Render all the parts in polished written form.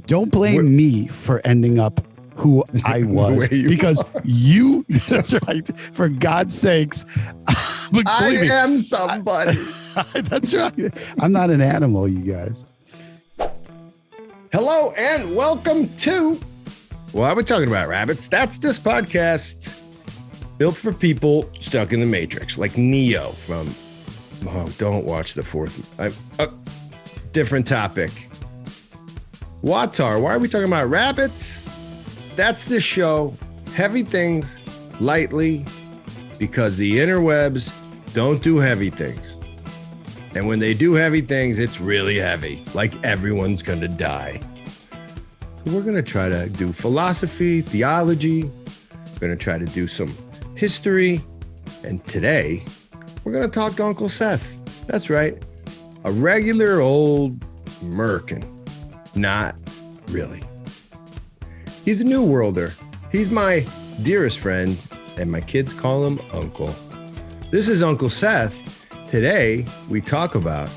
Don't blame me for ending up who I was because you, that's right. For God's sakes. I am somebody. That's right. I'm not an animal, you guys. Hello and welcome to, well, we're talking about rabbits. That's this podcast built for people stuck in the Matrix, like Neo from, don't watch the fourth. Different topic. Watar, why are we talking about rabbits? That's the show. Heavy things, lightly, because the interwebs don't do heavy things. And when they do heavy things, it's really heavy, like everyone's gonna die. So we're gonna try to do philosophy, theology. We're gonna try to do some history. And today, we're gonna talk to Uncle Seth. That's right, a regular old Merkin. Not really. He's a New Worlder. He's my dearest friend, and my kids call him Uncle. This is Uncle Seth. Today, we talk about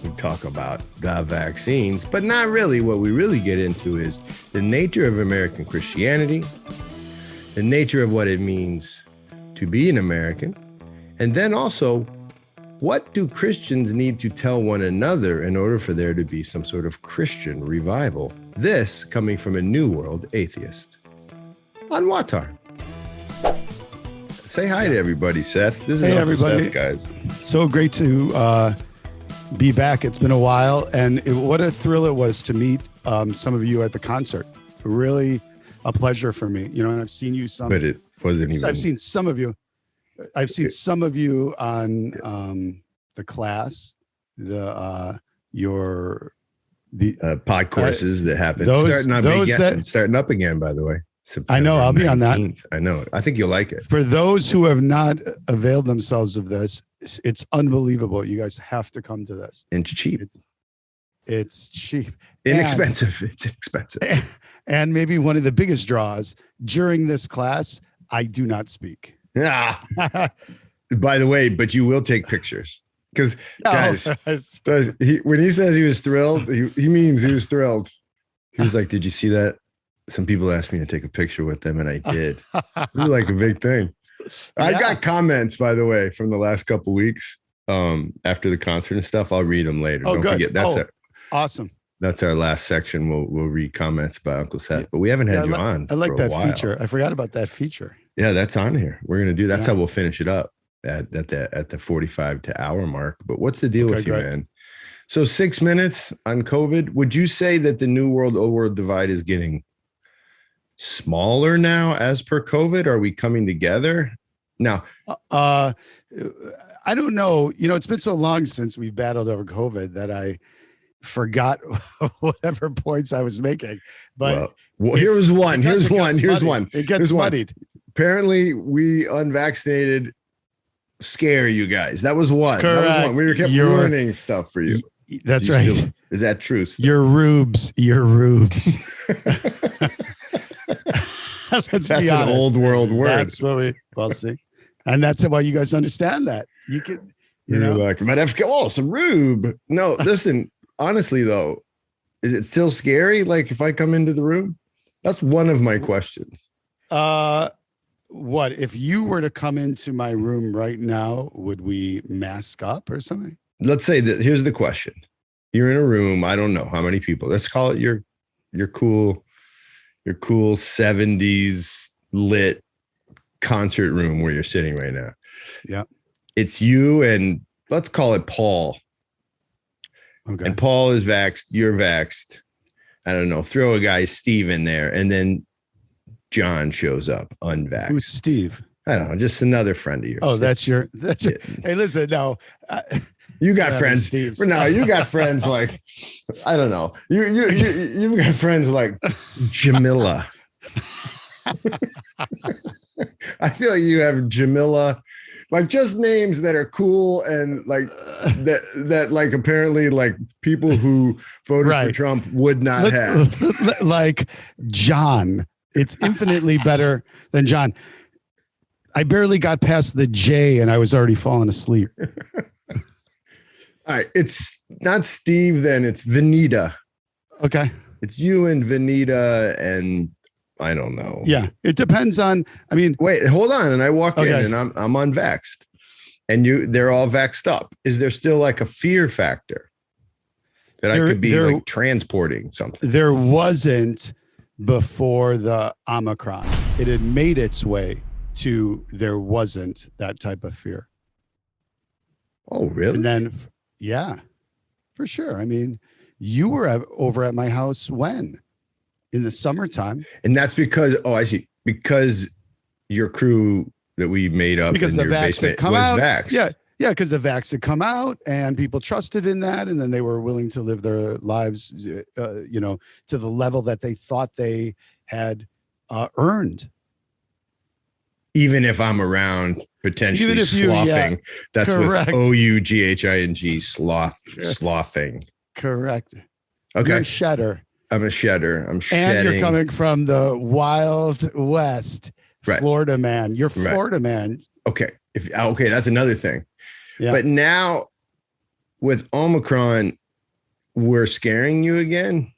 the vaccines, but not really. What we really get into is the nature of American Christianity, the nature of what it means to be an American, and then also, what do Christians need to tell one another in order for there to be some sort of Christian revival? This coming from a New World atheist. On Watar. Say hi to everybody, Seth. This is everybody, Seth, guys. So great to be back. It's been a while, and what a thrill it was to meet some of you at the concert. Really a pleasure for me. You know, and I've seen you some. But it wasn't even. I've seen some of you. I've seen some of you on the class, the pod courses that happen. Starting up again, by the way. September I know. I'll 19th. Be on that. I know. I think you'll like it. For those who have not availed themselves of this, it's unbelievable. You guys have to come to this. And cheap. It's cheap. Inexpensive. It's expensive. And maybe one of the biggest draws during this class, I do not speak. Yeah. By the way, but you will take pictures because guys, when he says he was thrilled, he means he was thrilled. He was like, "Did you see that? Some people asked me to take a picture with them, and I did." It was like a big thing. Yeah. I got comments, by the way, from the last couple of weeks after the concert and stuff. I'll read them later. Don't forget. That's awesome. That's our last section. We'll read comments by Uncle Seth, but we haven't had you on. I like that feature. I forgot about that feature. Yeah, that's on here. We're gonna do. That's how we'll finish it up at the 45 to hour mark. But what's the deal with you, man? So 6 minutes on COVID. Would you say that the New World Old World divide is getting smaller now as per COVID? Are we coming together now? I don't know. You know, it's been so long since we battled over COVID that I forgot whatever points I was making. But here's one. It gets muddied. Apparently, we unvaccinated scare you guys. That was one. Correct. That was one. We kept ruining stuff for you. That's right. Is that true? Your rubes. That's an old world word. That's what we'll see. And that's why you guys understand that. You can, You're like, but it's a rube. No, listen, honestly though, is it still scary? Like if I come into the room? That's one of my questions. What if you were to come into my room right now? Would we mask up or something? Let's say that. Here's the question: you're in a room. I don't know how many people. Let's call it your cool 70s lit concert room where you're sitting right now. Yeah, it's you and let's call it Paul. Okay. And Paul is vaxxed. You're vaxxed. I don't know. Throw a guy Steve in there, and then John shows up unvaxxed. Who's Steve? I don't know, just another friend of yours. Oh, that's your. Hey, listen, no, you got friends. No, you got friends like I don't know. You've got friends like Jamila. I feel like you have Jamila, like just names that are cool and like that like apparently like people who voted for Trump would not have. Like John. It's infinitely better than John. I barely got past the J and I was already falling asleep. All right. It's not Steve, then it's Vanita. Okay. It's you and Vanita and I don't know. Yeah. It depends on, I mean, wait, hold on. And I walk in okay. and I'm unvaxxed and they're all vaxxed up. Is there still like a fear factor that I could be like transporting something? There wasn't before the Omicron. It had made its way to, there wasn't that type of fear. Oh, really? And then, yeah, for sure. I mean, you were over at my house when? In the summertime. And that's because, oh, I see. Because your crew that we made up because in the your vax basement had come was out. vaxxed. Yeah. Yeah, because the vax had come out and people trusted in that. And then they were willing to live their lives, to the level that they thought they had earned. Even if I'm around potentially sloughing, that's correct. with OUGHING, sloughing. Correct. Okay. You're a shedder. I'm a shedder. I'm shedding. And you're coming from the Wild West, Florida man. You're Florida man. Okay. Okay, that's another thing. Yeah. But now with Omicron, we're scaring you again?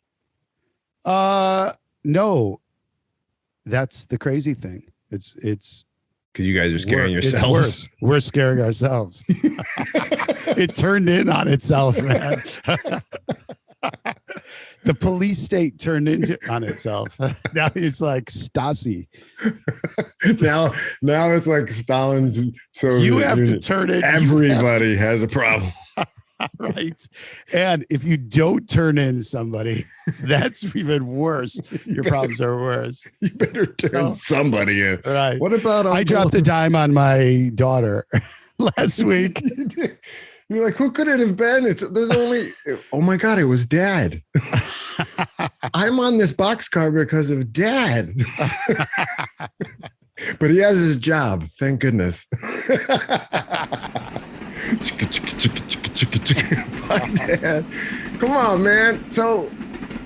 No. That's the crazy thing. It's because you guys are scaring yourselves. It's worse. We're scaring ourselves. It turned in on itself, man. The police state turned on itself. Now it's like Stasi. now it's like Stalin's. So you have to turn it. Everybody has a problem. Right. And if you don't turn in somebody, that's even worse. Your problems are worse. You better turn somebody in. Right. What about I dropped the dime on my daughter last week. You're like, who could it have been? There's only, oh my God, it was Dad. I'm on this boxcar because of Dad. But he has his job. Thank goodness. Bye, Dad. Come on, man. So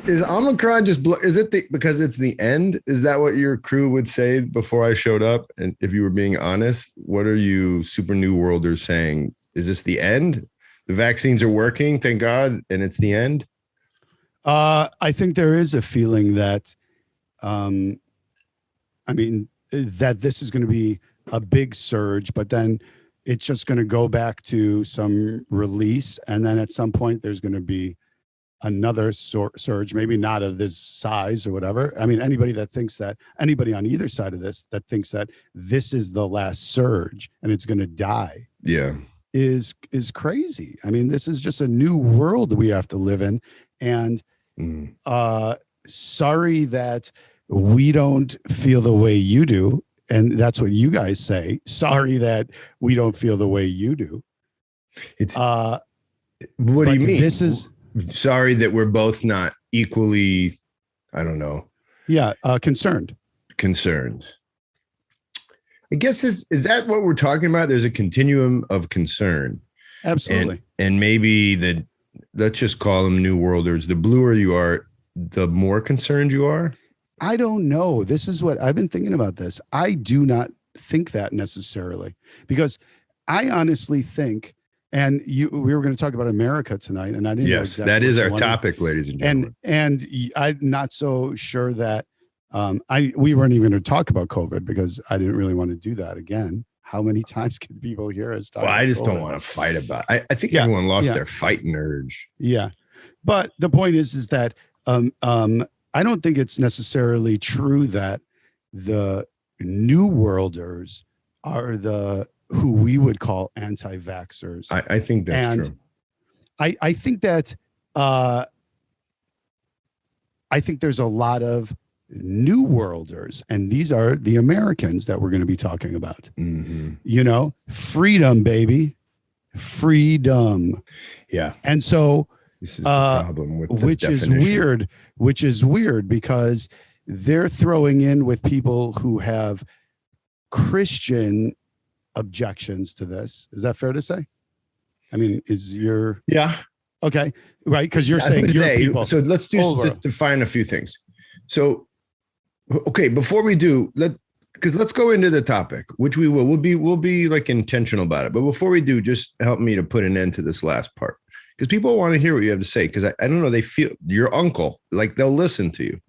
is Omicron just, is it because it's the end? Is that what your crew would say before I showed up? And if you were being honest, what are you super new worlders saying? Is this the end? The vaccines are working, thank God, and it's the end? I think there is a feeling that, that this is going to be a big surge, but then it's just going to go back to some release. And then at some point, there's going to be another surge, maybe not of this size or whatever. I mean, anybody on either side of this that thinks that this is the last surge and it's going to die. Yeah. is crazy. I mean, this is just a new world we have to live in. And sorry that we don't feel the way you do. And that's what you guys say. Sorry that we don't feel the way you do. It's what do you mean? This is sorry that we're both not equally, I don't know. Yeah, concerned. I guess is that what we're talking about? There's a continuum of concern. Absolutely. And maybe let's just call them new worlders. The bluer you are, the more concerned you are. I don't know. This is what I've been thinking about this. I do not think that necessarily, because I honestly think, and we were going to talk about America tonight, and I didn't. Yes, know exactly that is our topic, ladies and gentlemen. And I'm not so sure that we weren't even going to talk about COVID because I didn't really want to do that again. How many times can people hear us talk? Well, I just don't want to fight about it. I think everyone lost their fighting urge. Yeah. But the point is that I don't think it's necessarily true that the New Worlders are who we would call anti-vaxxers. I think that's true. I think that I think there's a lot of New Worlders, and these are the Americans that we're going to be talking about. Mm-hmm. You know, freedom, baby, freedom. Yeah. And so this is the problem with the which is weird because they're throwing in with people who have Christian objections to this. Is that fair to say? I mean, yeah. Okay. Right. Because you're saying your people. So let's define a few things. So, okay, before we do, let's go into the topic, which we will. We'll be like intentional about it. But before we do, just help me to put an end to this last part, because people want to hear what you have to say. Because I don't know, they feel your uncle, like they'll listen to you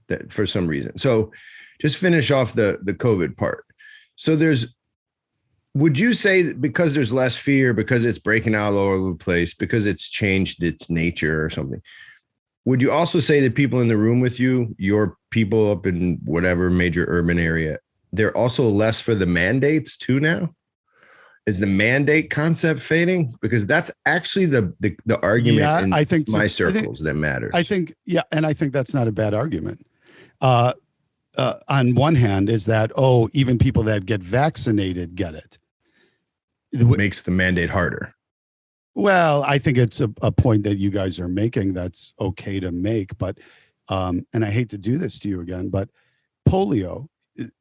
that for some reason. So just finish off the COVID part. So would you say that because there's less fear, because it's breaking out all over the place, because it's changed its nature or something, would you also say that people in the room with you, your people up in whatever major urban area, they're also less for the mandates too now? Is the mandate concept fading? Because that's actually the argument in I think my circles that matters. I think that's not a bad argument. On one hand is that, even people that get vaccinated get it. It makes the mandate harder. Well, I think it's a point that you guys are making that's okay to make, but and I hate to do this to you again, but polio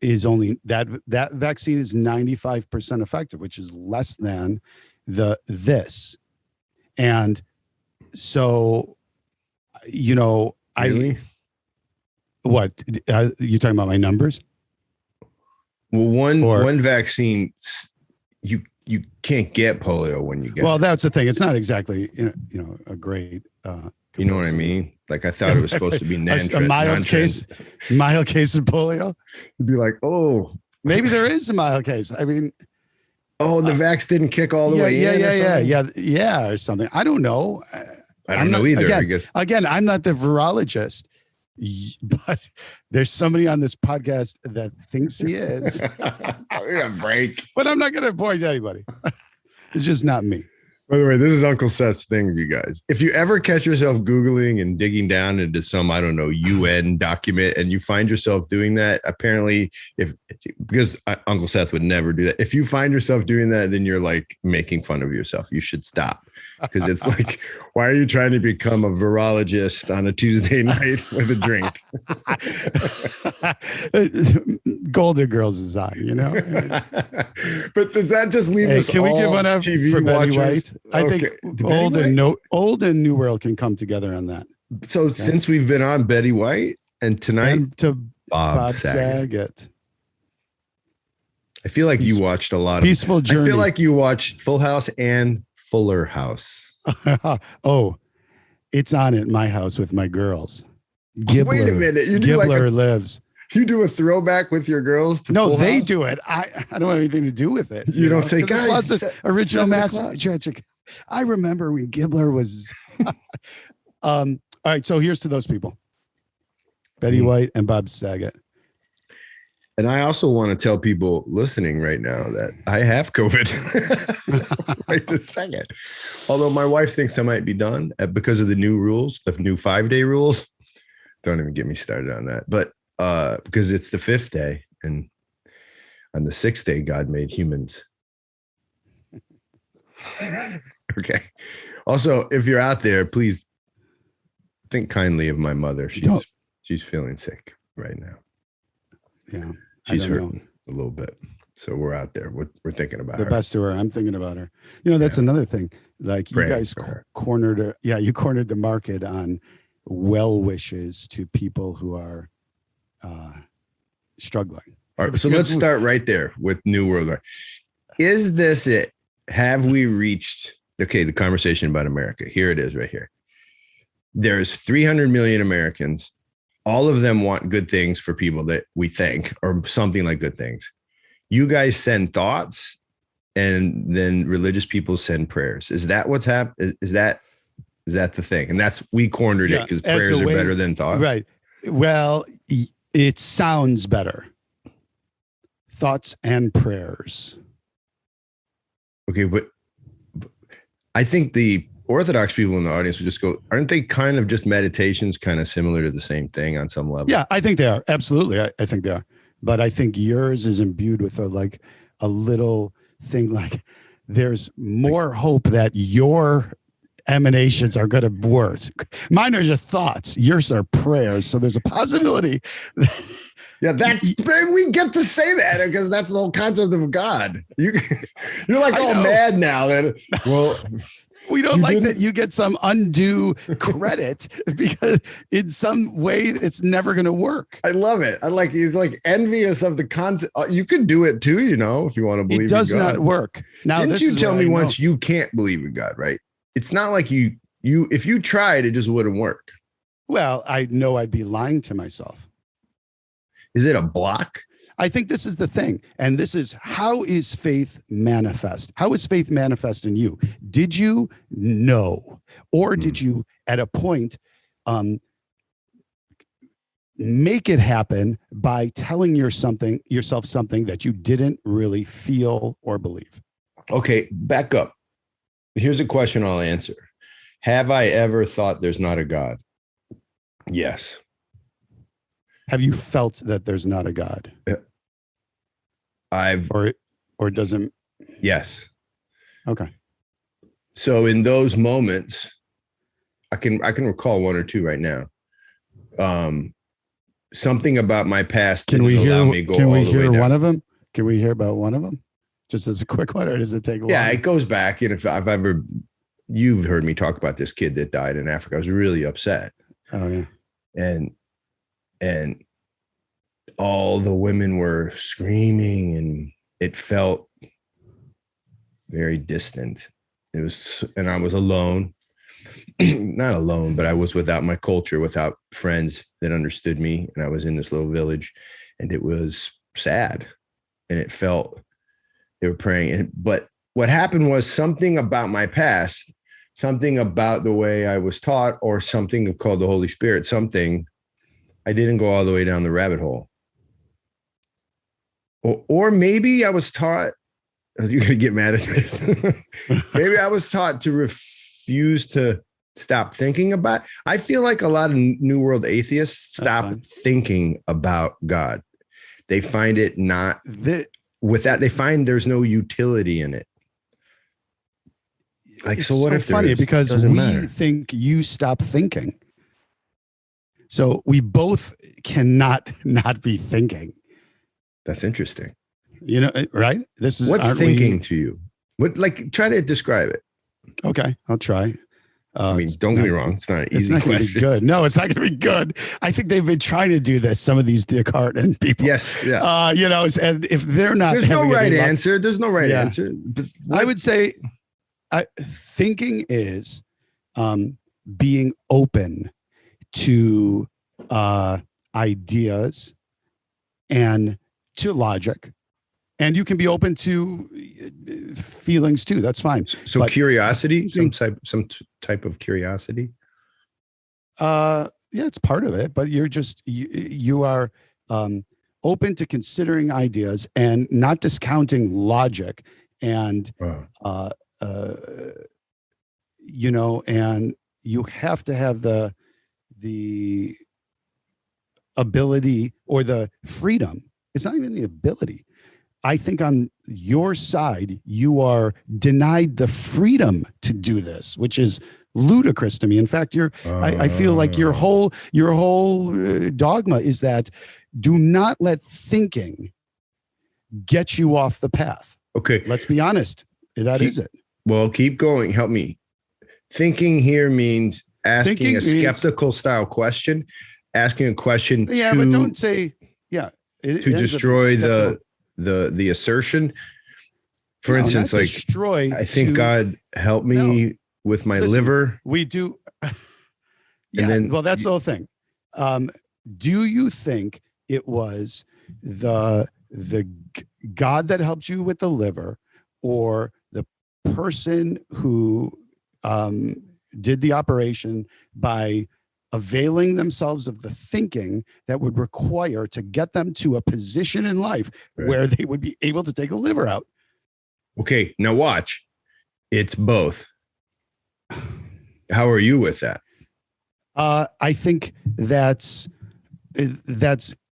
is only that vaccine is 95% effective, which is less than this. And so, Really? What you talking about my numbers? Well, one vaccine, you can't get polio when you get. Well, that's the thing. It's not exactly a great. You know what I mean? Like I thought it was supposed to be a mild case of polio. You'd be like, oh, maybe there is a mild case. I mean, the vax didn't kick all the way in. Yeah, or something. I don't know. I don't know either. Again, I guess I'm not the virologist, but there's somebody on this podcast that thinks he is. A break. But I'm not going to point to anybody. It's just not me. By the way, this is Uncle Seth's thing, you guys. If you ever catch yourself Googling and digging down into some, I don't know, UN document, and you find yourself doing that, apparently, because Uncle Seth would never do that. If you find yourself doing that, then you're like making fun of yourself. You should stop. Because it's like, why are you trying to become a virologist on a Tuesday night with a drink? Golden Girls is on, But does that just leave us can all we give one up TV for Betty watchers? White? I think old and new world can come together on that. So since we've been on Betty White and tonight and to Bob Saget. I feel like you watched a lot of Peaceful Journey. I feel like you watched Full House and Fuller House. It's on at my house with my girls. Gibbler, wait a minute. Gibbler lives. You do a throwback with your girls? No, they do it. I don't have anything to do with it. You don't say, guys, original master. I remember when Gibbler was. All right. So here's to those people. Betty White and Bob Saget. And I also want to tell people listening right now that I have COVID right this second. Although my wife thinks I might be done because of the new rules, the new 5-day rules. Don't even get me started on that. But because it's the 5th day, and on the 6th day, God made humans. Okay. Also, if you're out there, please think kindly of my mother. She's feeling sick right now. Yeah. She's hurting a little bit. So we're out there. We're thinking about her. The best to her. I'm thinking about her. That's another thing. Like you guys cornered her. Yeah, you cornered the market on well wishes to people who are struggling. All right. So let's start right there with New World Order. Is this it? Have we reached the conversation about America? Here it is right here. There's 300 million Americans. All of them want good things for people that we think, or something like good things. You guys send thoughts, and then religious people send prayers. Is that what's happened? Is that the thing? And we cornered it because prayers are better than thoughts. Right. Well, it sounds better. Thoughts and prayers. Okay, but I think the Orthodox people in the audience would just go, aren't they kind of just meditations, kind of similar to the same thing on some level? Yeah, I think they are. Absolutely. I think they are. But I think yours is imbued with a little thing like there's more hope that your emanations are going to work. Mine are just thoughts. Yours are prayers. So there's a possibility. Yeah, we get to say that because that's the whole concept of God. You're like all mad now that, well, we don't like that you get some undue credit because in some way it's never going to work. I love it. He's like envious of the concept. You could do it too, if you want to believe in God. It does not work. Now, didn't you tell me once you can't believe in God, right? It's not like you if you tried, it just wouldn't work. Well, I know I'd be lying to myself. Is it a block? I think this is the thing. And this is, how is faith manifest? How is faith manifest in you? Did you know? Or did you, at a point, make it happen by telling yourself something that you didn't really feel or believe? Okay, back up. Here's a question I'll answer. Have I ever thought there's not a God? Yes. Have you felt that there's not a God? Or doesn't? Yes. Okay. So in those moments, I can recall one or two right now. Something about my past Can we hear down. one of them? Can we hear about one of them? Just as a quick one, or does it take long? Yeah, it goes back. And if I've ever, you've heard me talk about this kid that died in Africa. I was really upset. Oh yeah. And all the women were screaming, and it felt very distant. And I was alone. Not alone, but I was without my culture, without friends that understood me. And I was in this little village, and it was sad, and it felt they were praying. But what happened was something about my past, something about the way I was taught, or something called the Holy Spirit, something, I didn't go all the way down the rabbit hole. Or maybe I was taught, you're going to get mad at this. Maybe I was taught to refuse to stop thinking about. I feel like a lot of New World atheists stop thinking about God. They find it not with that. They find there's no utility in it. Like, it's so what if funny because we think you stop thinking. So we both cannot not be thinking. That's interesting. You know, right? This is what's thinking to you. What, like, try to describe it. Okay, I'll try. I mean, don't get me wrong. It's not an easy question. It's not going to be good. No, it's not going to be good. I think they've been trying to do this. Some of these Descartes and people. Yes. Yeah. You know, and if they're not, there's no right answer. There's no right answer. But I would say, thinking is being open to ideas and to logic, and you can be open to feelings too. That's fine. So but curiosity, some type of curiosity. Yeah, it's part of it, but you are open to considering ideas and not discounting logic, and you know, and you have to have the ability or the freedom. It's not even the ability. I think on your side, you are denied the freedom to do this, which is ludicrous to me. In fact, I feel like your whole dogma is that do not let thinking get you off the path. Okay. Let's be honest. That is it. Well, keep going. Help me. Thinking here means asking a skeptical style question, asking a question. Yeah, but don't say, yeah. To destroy the assertion. For instance, like, destroy. I think God help me with my liver. We do. Yeah. Well, that's the whole thing. Do you think it was the God that helped you with the liver, or the person who did the operation by availing themselves of the thinking that would require to get them to a position in life where they would be able to take a liver out? Okay, now watch. It's both. How are you with that? I think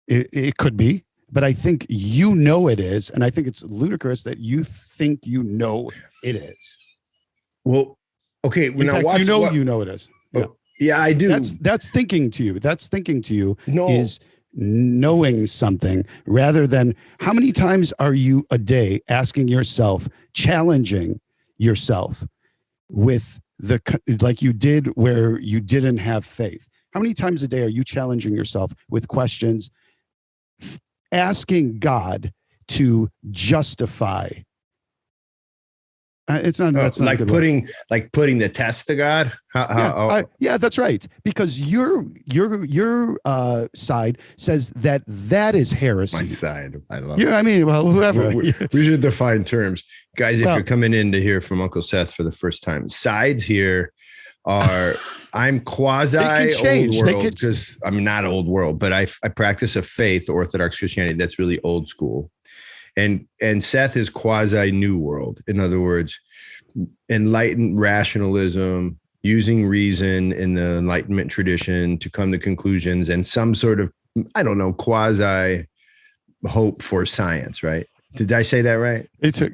it could be, but I think you know it is, and I think it's ludicrous that you think you know it is. Well, okay. In fact, watch. You know it is. Yeah. Yeah, I do. That's thinking to you. That's thinking to you is knowing something, rather than how many times are you a day asking yourself, challenging yourself with like you did where you didn't have faith. How many times a day are you challenging yourself with questions, asking God to justify It's not. That's not like a good word. putting the test to God. Yeah, that's right. Because your side says that is heresy. My side. I love Yeah, I mean, well, whoever. We should define terms. Guys, if Well- you're coming in to hear from Uncle Seth for the first time, sides here are I'm quasi old world because I'm not old world, but I practice a faith, Orthodox Christianity, that's really old school. And Seth is quasi new world. In other words, enlightened rationalism, using reason in the Enlightenment tradition to come to conclusions and some sort of, I don't know, quasi hope for science, right? Did I say that right?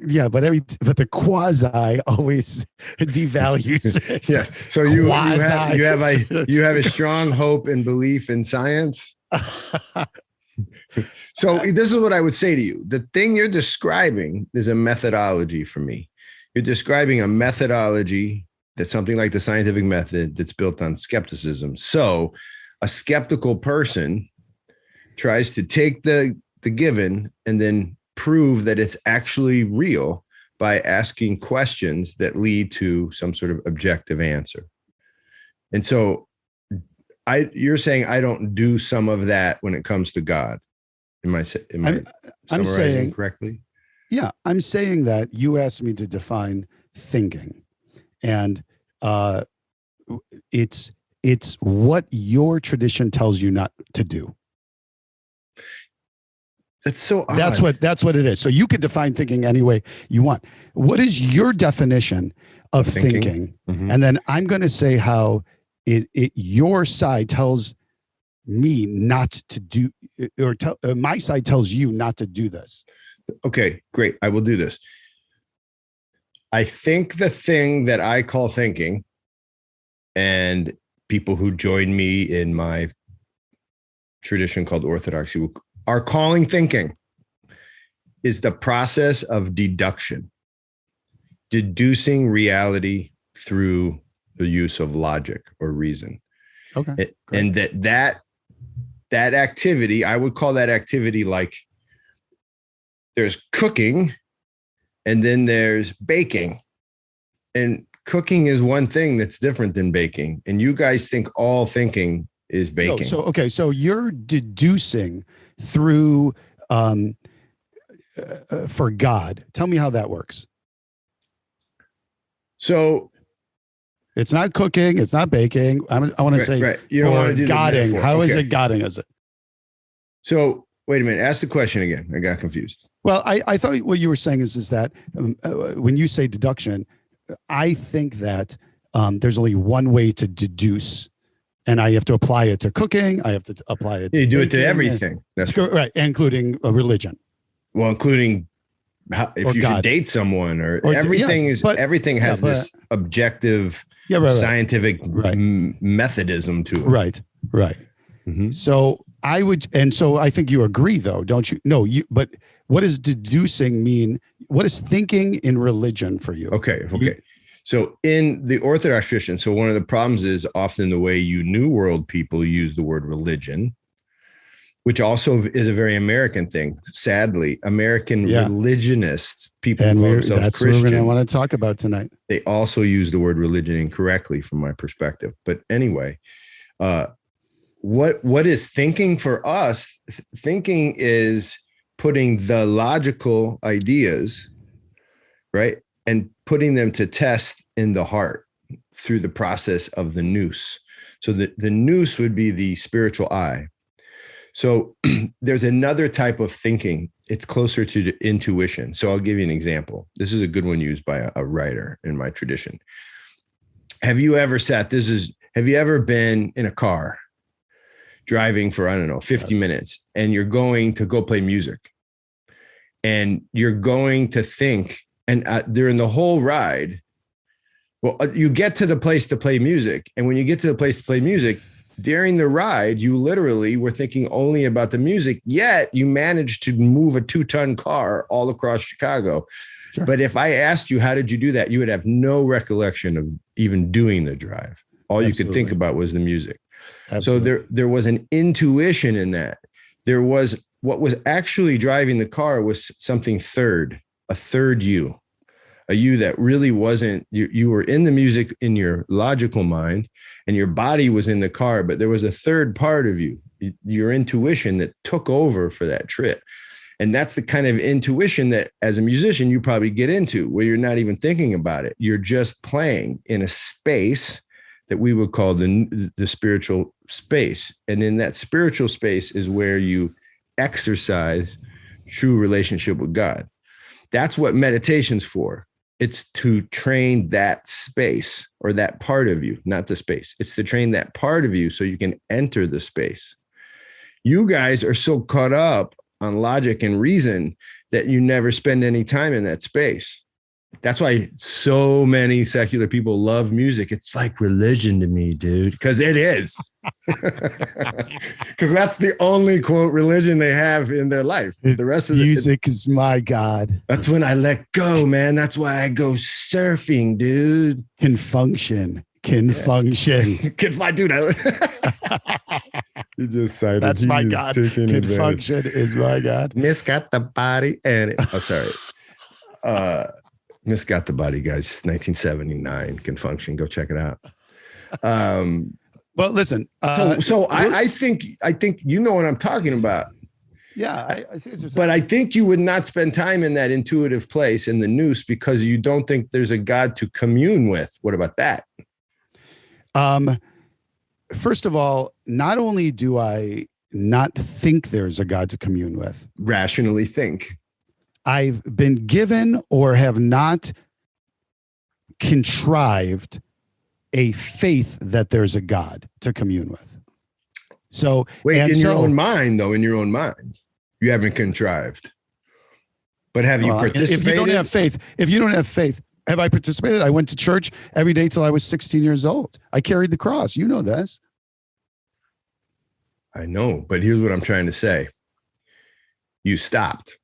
Yeah, but the quasi always devalues it. Yes. So you have a strong hope and belief in science. So this is what I would say to you. The thing you're describing is a methodology for me. You're describing a methodology that's something like the scientific method that's built on skepticism. So a skeptical person tries to take the given and then prove that it's actually real by asking questions that lead to some sort of objective answer. And so you're saying I don't do some of that when it comes to God. Am I I'm saying correctly? Yeah, I'm saying that you asked me to define thinking, and it's what your tradition tells you not to do. That's so odd. That's what it is. So you can define thinking any way you want. What is your definition of thinking? Mm-hmm. And then I'm going to say how your side tells me not to do, or my side tells you not to do this. Okay, great. I will do this. I think the thing that I call thinking, and people who join me in my tradition called Orthodoxy are calling thinking, is the process of deduction, deducing reality through the use of logic or reason. Okay. And that activity, I would call that activity like there's cooking and then there's baking. And cooking is one thing that's different than baking. And you guys think all thinking is baking. So you're deducing through for God. Tell me how that works. So it's not cooking, it's not baking. I want to say right. You don't want to do Godding. How is it Godding? Is it? So wait a minute. Ask the question again. I got confused. Well, I thought what you were saying is that when you say deduction, I think that there's only one way to deduce, and I have to apply it to cooking. I have to apply it. You do it to everything. That's right, including religion. Well, including if you should date someone, or everything everything has this objective, scientific methodism to it. Right. Mm-hmm. So I think you agree, though, don't you? No, but what does deducing mean? What is thinking in religion for you? Okay. So in the Orthodox tradition, so one of the problems is often the way you New World people use the word religion, which also is a very American thing. Sadly, American religionists, people who call themselves that's Christian, what we're going to want to talk about tonight. They also use the word religion incorrectly from my perspective. But anyway, what is thinking for us? Thinking is putting the logical ideas, right, and putting them to test in the heart through the process of the nous. So the nous would be the spiritual eye. So there's another type of thinking. It's closer to intuition. So I'll give you an example. This is a good one used by a writer in my tradition. Have you ever been in a car driving for, 50 minutes, and you're going to go play music, and you're going to think, and during the whole ride, you get to the place to play music. And when you get to the place to play music, during the ride, you literally were thinking only about the music, yet you managed to move a 2-ton car all across Chicago. Sure. But if I asked you, how did you do that? You would have no recollection of even doing the drive. All you could think about was the music. Absolutely. So there was an intuition in that. There was what was actually driving the car was something third, a third you, a you that really wasn't, you were in the music in your logical mind and your body was in the car, but there was a third part of you, your intuition, that took over for that trip. And that's the kind of intuition that as a musician, you probably get into, where you're not even thinking about it. You're just playing in a space that we would call the spiritual space. And in that spiritual space is where you exercise true relationship with God. That's what meditation's for. It's to train that space, or that part of you, not the space. It's to train that part of you so you can enter the space. You guys are so caught up on logic and reason that you never spend any time in that space. That's why so many secular people love music. It's like religion to me, dude, because it is. Because that's the only, quote, religion they have in their life. The rest of music is my God. That's when I let go, man. That's why I go surfing, dude. Can function. Function. Dude. You just cited. That's my God. Can function is my God. Miss got the body and it. Oh, sorry. Miss Got the Body, guys, 1979, Can Function. Go check it out. Well, listen. I think you know what I'm talking about. Yeah, I see what you're saying. But I think you would not spend time in that intuitive place in the noose because you don't think there's a God to commune with. What about that? First of all, not only do I not think there's a God to commune with, rationally think. I've been given or have not contrived a faith that there's a God to commune with. So wait, your own mind, though, in your own mind, you haven't contrived. But have you participated? If you don't have faith, have I participated? I went to church every day till I was 16 years old. I carried the cross. You know this. I know, but here's what I'm trying to say. You stopped.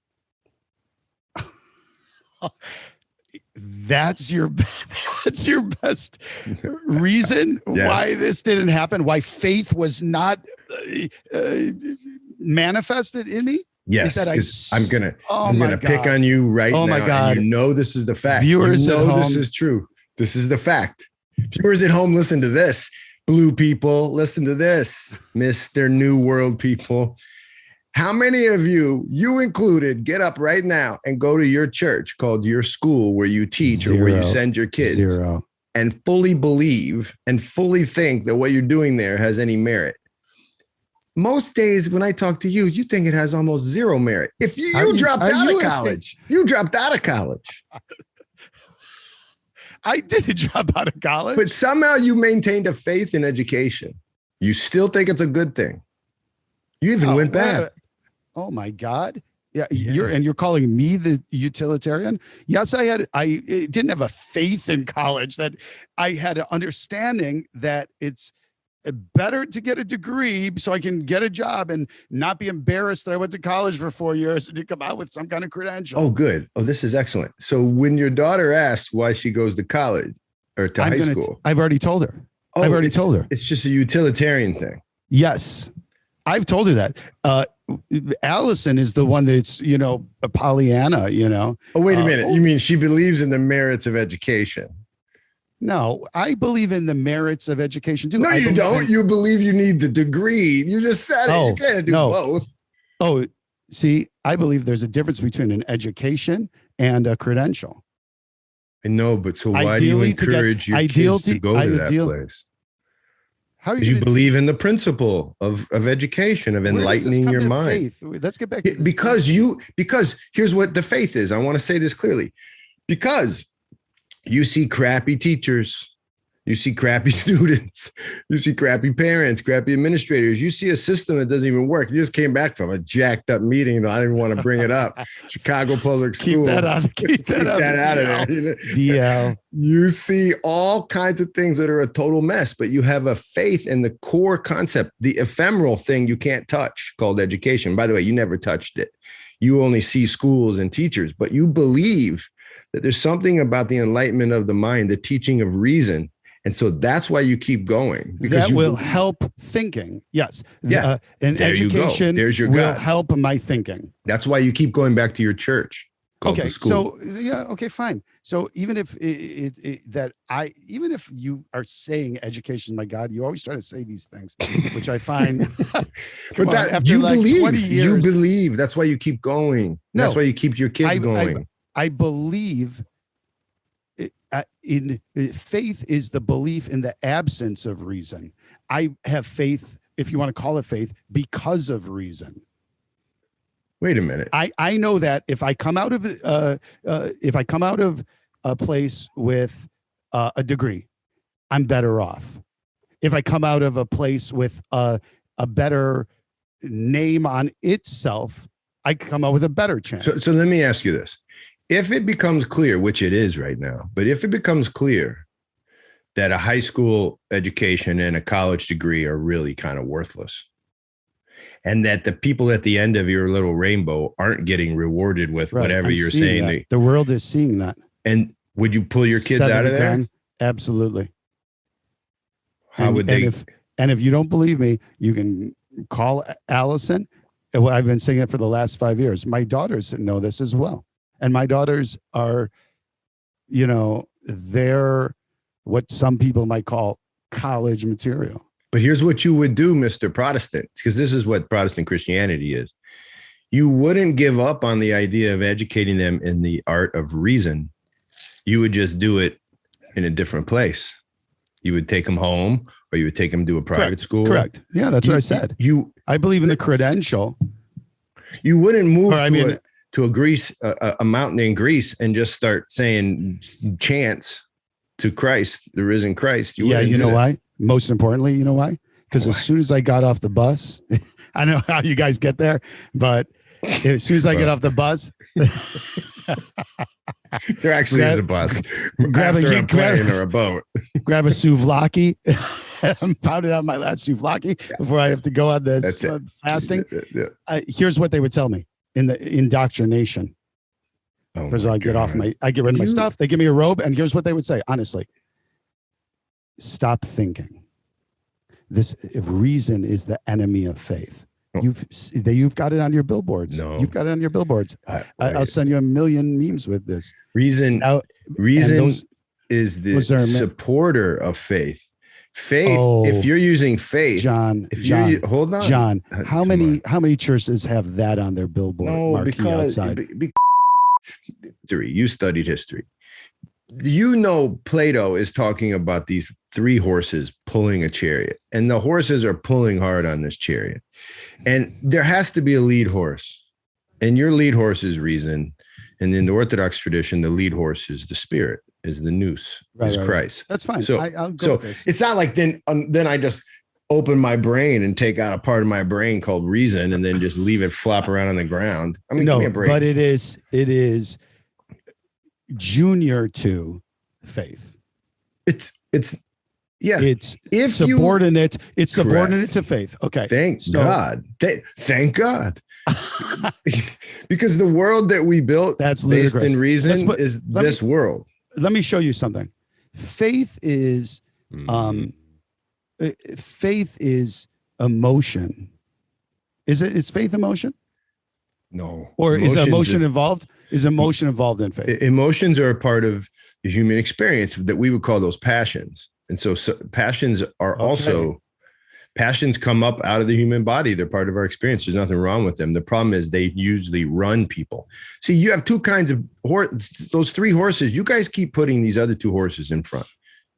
That's your best reason why this didn't happen, why faith was not manifested in me. Yes, because I'm gonna pick on you right now. Oh my God! And you know this is the fact. Viewers at home, this is true. This is the fact. Viewers at home, listen to this. Blue people, listen to this. Mr. New World people. How many of you included, get up right now and go to your church called your school where you teach or where you send your kids and fully believe and fully think that what you're doing there has any merit? Most days when I talk to you, you think it has almost zero merit. If you dropped out of college, you dropped out of college. I did drop out of college. But somehow you maintained a faith in education. You still think it's a good thing. You even went back. Oh my God. Yeah. You're calling me the utilitarian. Yes, I didn't have a faith in college, that I had an understanding that it's better to get a degree so I can get a job and not be embarrassed that I went to college for 4 years and to come out with some kind of credential. Oh, good. Oh, this is excellent. So when your daughter asks why she goes to college or to high school, I've already told her. I've already told her. It's just a utilitarian thing. Yes. I've told her that. Allison is the one that's, a Pollyanna, Oh, wait a minute. You mean she believes in the merits of education? No, I believe in the merits of education too. No, you don't. You believe you need the degree. You just said it. You can't do both. Oh, see, I believe there's a difference between an education and a credential. I know, but so why do you encourage your kids to go to that place? How you believe in the principle of education, of enlightening your mind. Let's get back to this. Because here's what the faith is. I want to say this clearly. Because you see crappy teachers, you see crappy students, you see crappy parents, crappy administrators. You see a system that doesn't even work. You just came back from a jacked up meeting. I didn't want to bring it up. Chicago Public School. Keep that out of there. DL. You see all kinds of things that are a total mess, but you have a faith in the core concept, the ephemeral thing you can't touch, called education. By the way, you never touched it. You only see schools and teachers, but you believe that there's something about the enlightenment of the mind, the teaching of reason. And so that's why you keep going. Because that will help thinking. Yes. Yeah. And there education There's your will God. Help my thinking. That's why you keep going back to your church. called Okay, the school. so yeah, okay, fine. So even if even if you are saying education, my God, you always try to say these things, which I find, come But on, that after you like 20 believe, you years, believe. That's why you keep going. That's no, why you keep your kids I going. I believe in faith is the belief in the absence of reason. I have faith, if you want to call it faith, because of reason. Wait a minute. I know that if I come out of a place with a degree, I'm better off. If I come out of a place with a better name on itself, I come out with a better chance. So let me ask you this. If it becomes clear, which it is right now, but if it becomes clear that a high school education and a college degree are really kind of worthless, and that the people at the end of your little rainbow aren't getting rewarded with whatever I'm you're seeing saying. that. The world is seeing that. And would you pull your kids out of there? Grand, absolutely. How would they? And if you don't believe me, you can call Allison. And what I've been saying it for the last 5 years. My daughters know this as well. And my daughters are, they're what some people might call college material. But here's what you would do, Mr. Protestant, because this is what Protestant Christianity is. You wouldn't give up on the idea of educating them in the art of reason. You would just do it in a different place. You would take them home, or you would take them to a private school. Correct. Yeah, that's what I said. I believe in the credential. You wouldn't move to a mountain in Greece and just start saying chants to Christ, the risen Christ. You know why? Most importantly, you know why? Because as soon as I got off the bus, I know how you guys get there, but as soon as I get off the bus, there actually is a bus. Grab a plane or a boat. Grab a souvlaki. I'm pounding out my last souvlaki before I have to go on this fasting. Here's what they would tell me in the indoctrination. Because I get rid of my stuff. They give me a robe, and here's what they would say. Honestly, stop thinking. This reason is the enemy of faith. You've got it on your billboards. No. You've got it on your billboards. I'll send you a million memes with this. Reason is the supporter of faith. Faith. If you're using faith, hold on, John. How many churches have that on their billboard? No, because you studied history. Plato is talking about these 3 horses pulling a chariot, and the horses are pulling hard on this chariot. And there has to be a lead horse, and your lead horse is reason. And in the Orthodox tradition, the lead horse is the spirit, is the nous, is Christ. That's fine. So, I'll go with this. It's not like then I just open my brain and take out a part of my brain called reason and then just leave it flop around on the ground. I mean, give me a break. But it is junior to faith. It's subordinate. It's subordinate to faith. Okay. Thank God. Thank God. Because the world that we built that's based in reason is this world. Let me show you something. Faith is emotion. Is faith emotion? No. Or is emotion involved? Is emotion involved in faith? Emotions are a part of the human experience that we would call those passions. And so passions are also, passions come up out of the human body. They're part of our experience. There's nothing wrong with them. The problem is they usually run people. See, you have 2 kinds of those 3 horses. You guys keep putting these other 2 horses in front.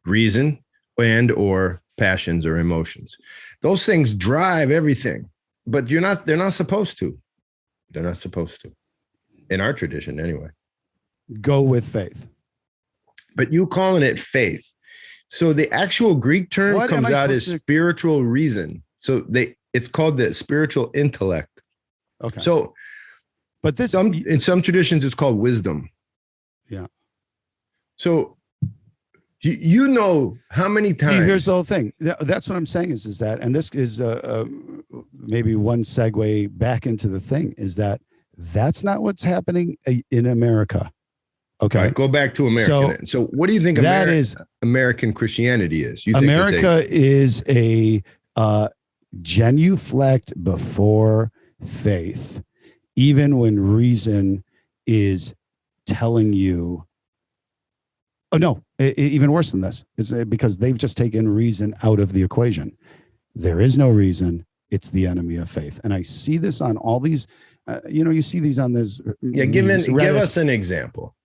Reason or passions or emotions. Those things drive everything, but they're not supposed to. They're not supposed to. In our tradition, anyway. Go with faith. But you calling it faith. So the actual Greek term comes out as spiritual reason. So it's called the spiritual intellect. Okay. So, but in some traditions, it's called wisdom. Yeah. So how many times? See, here's the whole thing. That's what I'm saying is that, and this is maybe one segue back into the thing, is that's not what's happening in America. Okay. Right, go back to America. So what do you think American Christianity is? America is a genuflect before faith, even when reason is telling you, oh no, even worse than this is because they've just taken reason out of the equation. There is no reason. It's the enemy of faith. And I see this on all these, you see these on this. Yeah. Give us an example.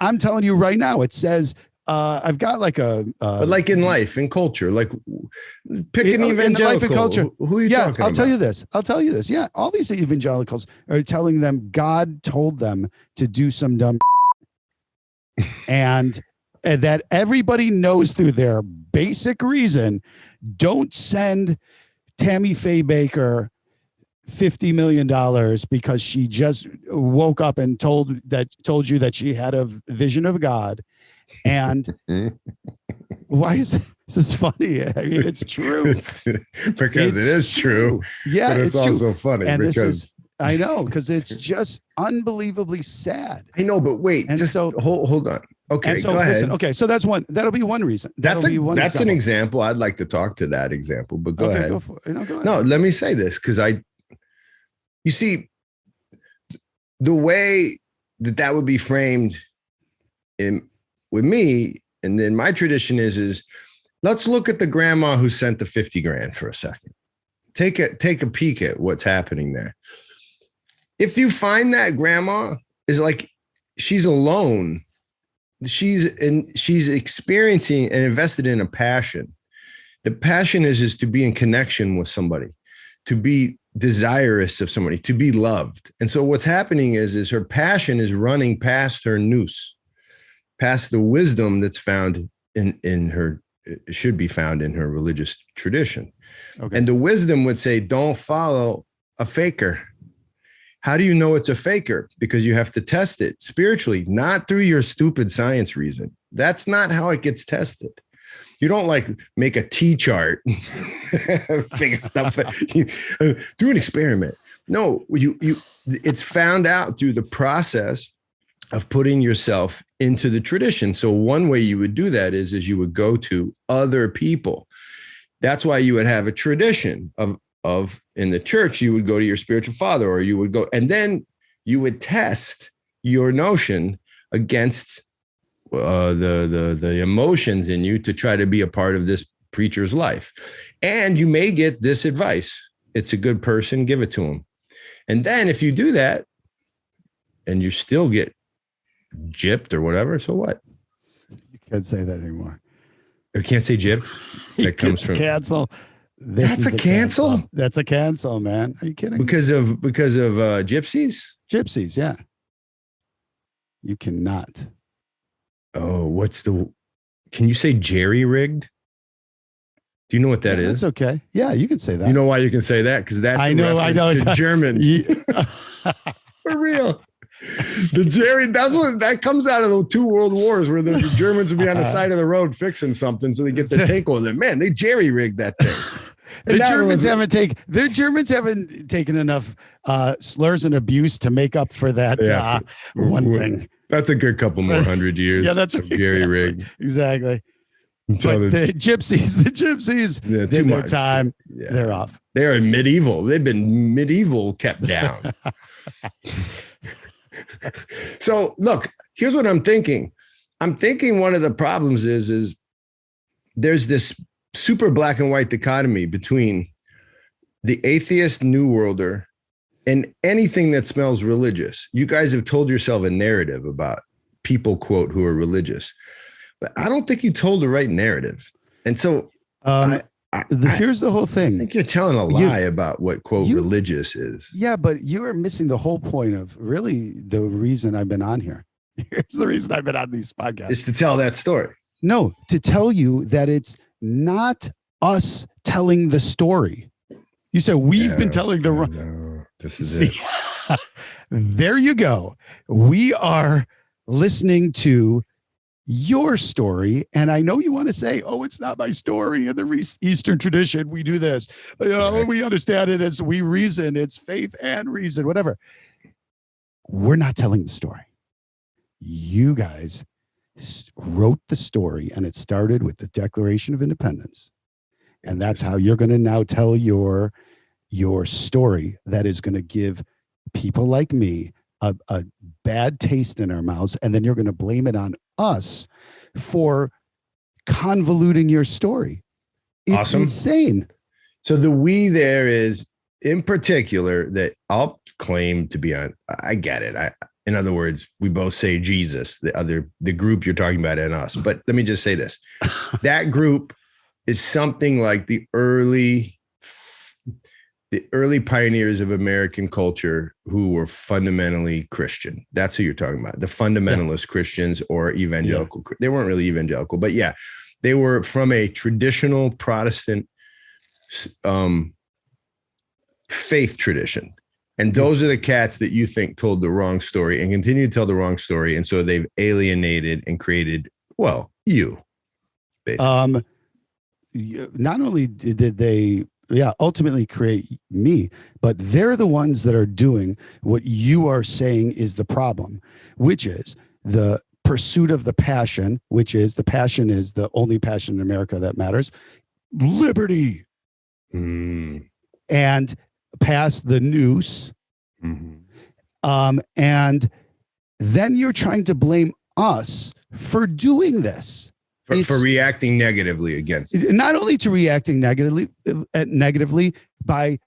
I'm telling you right now, it says, I've got like but like in life, in culture, like pick an evangelical. Life and culture. Who are you talking about? I'll tell you this. Yeah. All these evangelicals are telling them God told them to do some dumb and that everybody knows through their basic reason. Don't send Tammy Faye Baker $50 million because she just woke up and told you that she had a vision of God. And why is this funny? I mean, it's true. Because it is true. Yeah. But it's also funny and because I know, because it's just unbelievably sad. I know, but wait, and just so, hold on. Okay, so, go ahead. Listen, okay, so that'll be one reason. That's an example. I'd like to talk to that example, but go ahead. Go ahead. No, let me say this because you see, the way that would be framed with me, and then my tradition is let's look at the grandma who sent the 50 grand for a second. Take a peek at what's happening there. If you find that grandma is like she's alone, she's experiencing and invested in a passion. The passion is to be in connection with somebody, to be desirous of somebody, to be loved. And so what's happening is her passion is running past her nous, past the wisdom that's found in her, should be found in her religious tradition. Okay. And the wisdom would say, don't follow a faker. How do you know it's a faker? Because you have to test it spiritually, not through your stupid science reason. That's not how it gets tested. You don't like make a T chart, figure stuff, do an experiment. No, it's found out through the process of putting yourself into the tradition. So one way you would do that is you would go to other people. That's why you would have a tradition of in the church, you would go to your spiritual father, or you would go, and then you would test your notion against the emotions in you to try to be a part of this preacher's life. And you may get this advice. It's a good person, give it to him. And then if you do that and you still get gypped or whatever, so what? You can't say that anymore. You can't say gypped? That comes from cancel. That's a cancel? That's a cancel, man. Are you kidding? Because of gypsies? Gypsies, yeah. You cannot. Oh, can you say jerry-rigged? Do you know what that is? That's okay. Yeah, you can say that. You know why you can say that? Because that's I know. To Germans. For real. The Jerry, that comes out of the 2 world wars where the Germans would be on the side of the road fixing something so they get their tank on them. Man, they jerry-rigged that thing. The Germans haven't taken enough slurs and abuse to make up for that one thing. That's a good couple more 100 years. Yeah, that's jerry-rigged. Exactly. But the gypsies did their time. Yeah. They're off. They're medieval. They've been medieval kept down. So look, here's what I'm thinking. I'm thinking one of the problems is there's this super black and white dichotomy between the atheist New Worlder and anything that smells religious. You guys have told yourself a narrative about people, quote, who are religious, but I don't think you told the right narrative. And so here's the whole thing. I think you're telling a lie about what, quote, religious is. Yeah, but you are missing the whole point of really the reason I've been on here. Here's the reason I've been on these podcasts. Is to tell that story. No, to tell you that it's not us telling the story. You said we've been telling the wrong. No, this is it. There you go. We are listening to your story. And I know you want to say, oh, it's not my story. In the Eastern tradition, we do this. We understand it as we reason. It's faith and reason, whatever. We're not telling the story. You guys wrote the story, and it started with the Declaration of Independence. And that's how you're going to now tell your story that is going to give people like me a bad taste in our mouths, and then you're going to blame it on us for convoluting your story. It's awesome. Insane. So the we there is in particular that I'll claim to be on. I get it. In other words, we both say Jesus, the group you're talking about, and us. But let me just say this. That group is something like the early pioneers of American culture who were fundamentally Christian. That's who you're talking about. The fundamentalist Christians or evangelical. Yeah. They weren't really evangelical, but yeah, they were from a traditional Protestant faith tradition. And those are the cats that you think told the wrong story and continue to tell the wrong story. And so they've alienated and created, well, you, basically. Not only did they, ultimately create me, but they're the ones that are doing what you are saying is the problem, which is the pursuit of the passion, which is the passion is the only passion in America that matters. Liberty. And pass the noose. And then you're trying to blame us for doing this. For reacting negatively against it. Not only to reacting negatively by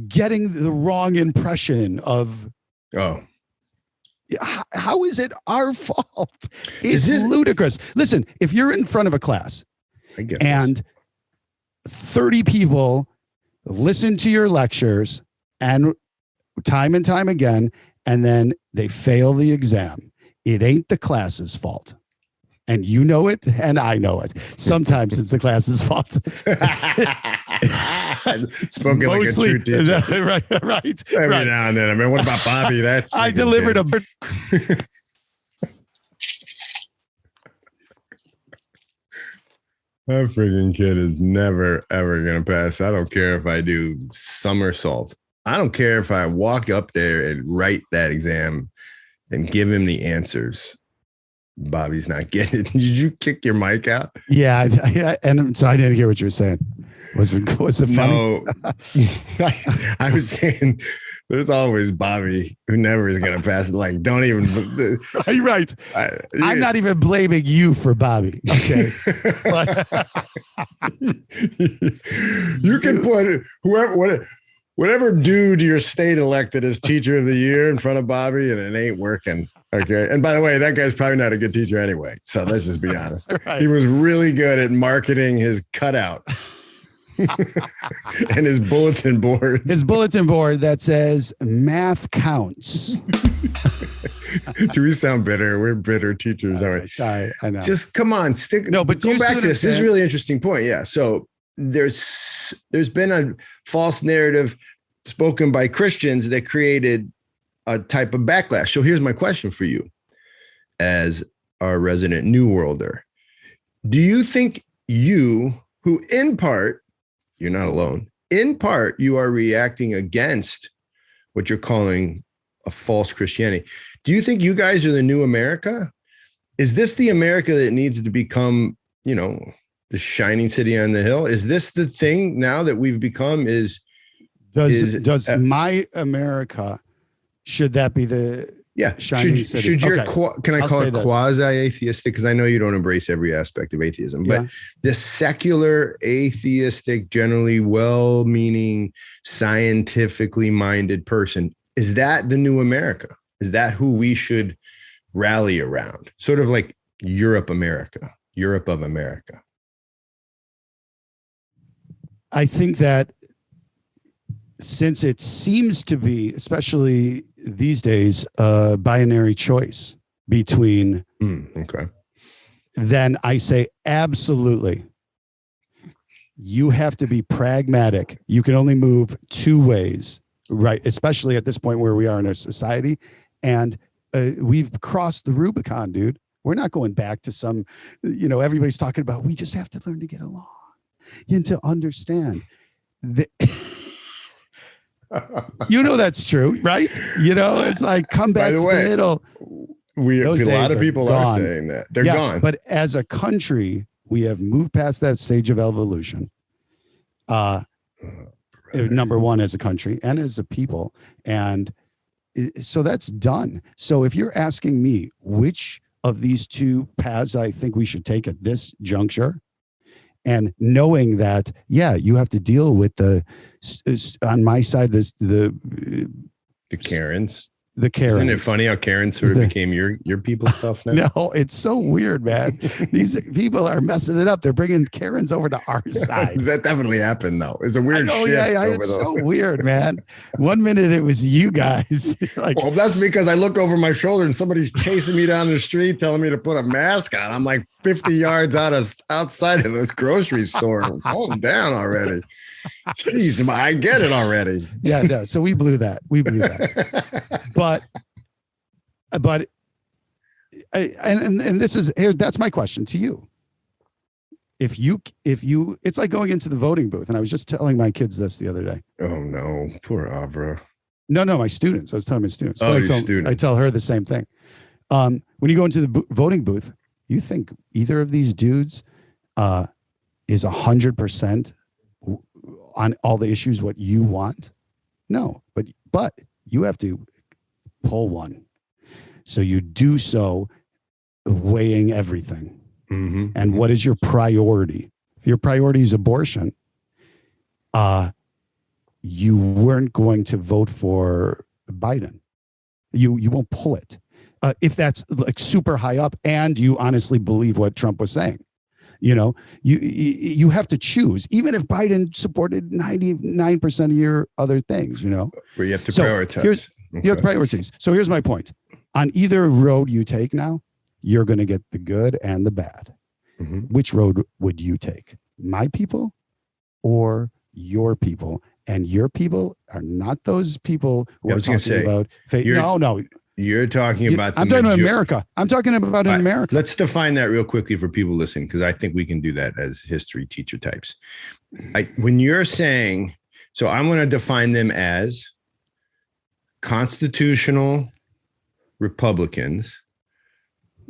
getting the wrong impression of. Oh. How is it our fault? It's ludicrous. Listen, if you're in front of a class and 30 people listen to your lectures and time again, and then they fail the exam, it ain't the class's fault. And you know it, and I know it. Sometimes it's the class's fault. Spoken mostly, like a true teacher. Right. Every now and then. I mean, what about Bobby? That I delivered a. That freaking kid is never, ever going to pass. I don't care if I do somersaults. I don't care if I walk up there and write that exam and give him the answers. Bobby's not getting it. Did you kick your mic out? Yeah, and so I didn't hear what you were saying. Was it funny? No, I was saying there's always Bobby who never is going to pass it. Like, don't even. You're right. I'm not even blaming you for Bobby. Okay. You can put whatever dude your state elected as teacher of the year in front of Bobby, and it ain't working. Okay. And by the way, that guy's probably not a good teacher anyway. So let's just be honest. Right. He was really good at marketing his cutouts and his bulletin board. His bulletin board that says math counts. Do we sound bitter? We're bitter teachers. Sorry, I know. Just come on, go back to this. This is a really interesting point. Yeah. So there's been a false narrative spoken by Christians that created a type of backlash. So here's my question for you as our resident New Worlder. Do you think you, who in part, you're not alone, in part, you are reacting against what you're calling a false Christianity. Do you think you guys are the new America? Is this the America that needs to become, the shining city on the hill? Is this the thing now that we've become does my America, should that be the shining city? Should your, can I call it quasi-atheistic? Because I know you don't embrace every aspect of atheism, but the secular, atheistic, generally well-meaning, scientifically minded person, is that the new America? Is that who we should rally around? Sort of like Europe of America. I think that since it seems to be, especially these days, a binary choice between, then I say absolutely. You have to be pragmatic. You can only move two ways, right? Especially at this point where we are in our society. And we've crossed the Rubicon, dude. We're not going back to some, everybody's talking about, we just have to learn to get along and to understand. That's true, right? It's like, come back to the middle. A lot of people are saying that. They're gone. But as a country, we have moved past that stage of evolution. Number one, as a country and as a people. And so that's done. So if you're asking me which of these two paths I think we should take at this juncture, and knowing that, yeah, you have to deal with on my side, the Karens. The Karens. Isn't it funny how Karens sort of became your people's stuff now? No, it's so weird, man. These people are messing it up. They're bringing Karens over to our side. That definitely happened, though. It's a weird shift. Yeah, it's so weird, man. One minute it was you guys. Like, well, that's because I look over my shoulder and somebody's chasing me down the street, telling me to put a mask on. I'm like 50 yards outside of this grocery store. Calm down already. Jeez, I get it already. Yeah, no. So we blew that. But that's my question to you. If you, it's like going into the voting booth, and I was just telling my kids this the other day. Oh no, poor Abra. No, my students. I was telling my students. Oh, students. I tell her the same thing. When you go into the voting booth, you think either of these dudes is 100% on all the issues what you want? No, but you have to pull one. So you do so weighing everything. Mm-hmm. And what is your priority? If your priority is abortion, you weren't going to vote for Biden. You won't pull it. If that's like super high up and you honestly believe what Trump was saying. You have to choose, even if Biden supported 99% of your other things, Where you have to prioritize. You have priorities. So here's my point. On either road you take now, you're going to get the good and the bad. Mm-hmm. Which road would you take? My people or your people? And your people are not those people who are talking about faith. No. You're talking about. I'm talking about America. I'm talking about in America. Let's define that real quickly for people listening, because I think we can do that as history teacher types. When you're saying, so I'm going to define them as constitutional Republicans,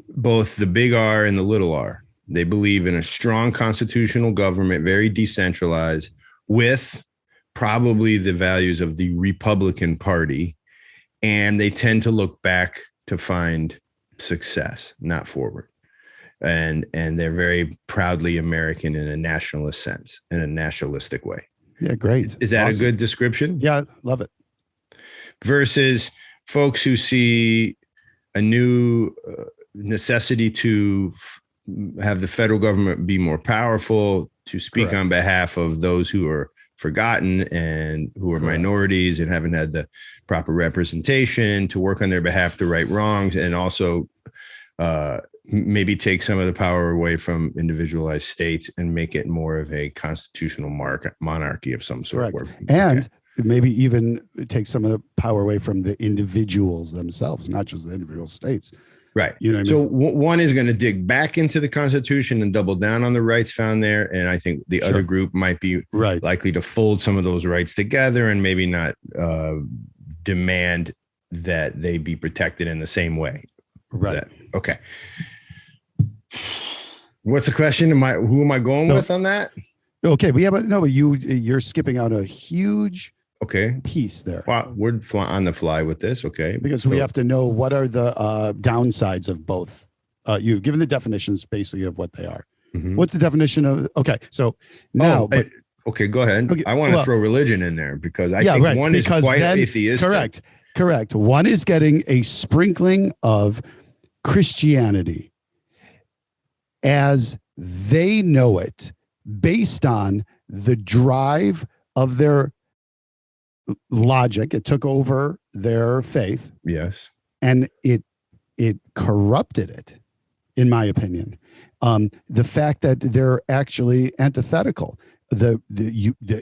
both the big R and the little r. They believe in a strong constitutional government, very decentralized, with probably the values of the Republican Party. And they tend to look back to find success, not forward. And they're very proudly American in a nationalist sense, in a nationalistic way. Yeah, great. Is that awesome? A good description? Yeah, love it. Versus folks who see a new necessity to have the federal government be more powerful, to speak on behalf of those who are forgotten and who are minorities and haven't had the proper representation, to work on their behalf to right wrongs, and also maybe take some of the power away from individualized states and make it more of a constitutional monarchy of some sort. And maybe even take some of the power away from the individuals themselves, not just the individual states. Right. You know what so I mean? One is going to dig back into the Constitution and double down on the rights found there. And I think the other group might be likely to fold some of those rights together and maybe not demand that they be protected in the same way. Right. Okay. What's the question? Who am I going with on that? Okay. But you're skipping out a huge piece there. Well, we're on the fly with this. Okay. Because we have to know what are the downsides of both. You've given the definitions basically of what they are. Mm-hmm. What's the definition of, so now. Okay, go ahead. Okay, I want to throw religion in there because I think one is quite atheistic. Correct. One is getting a sprinkling of Christianity as they know it based on the drive of their logic. It took over their faith. Yes. And it corrupted it, in my opinion. The fact that they're actually antithetical. The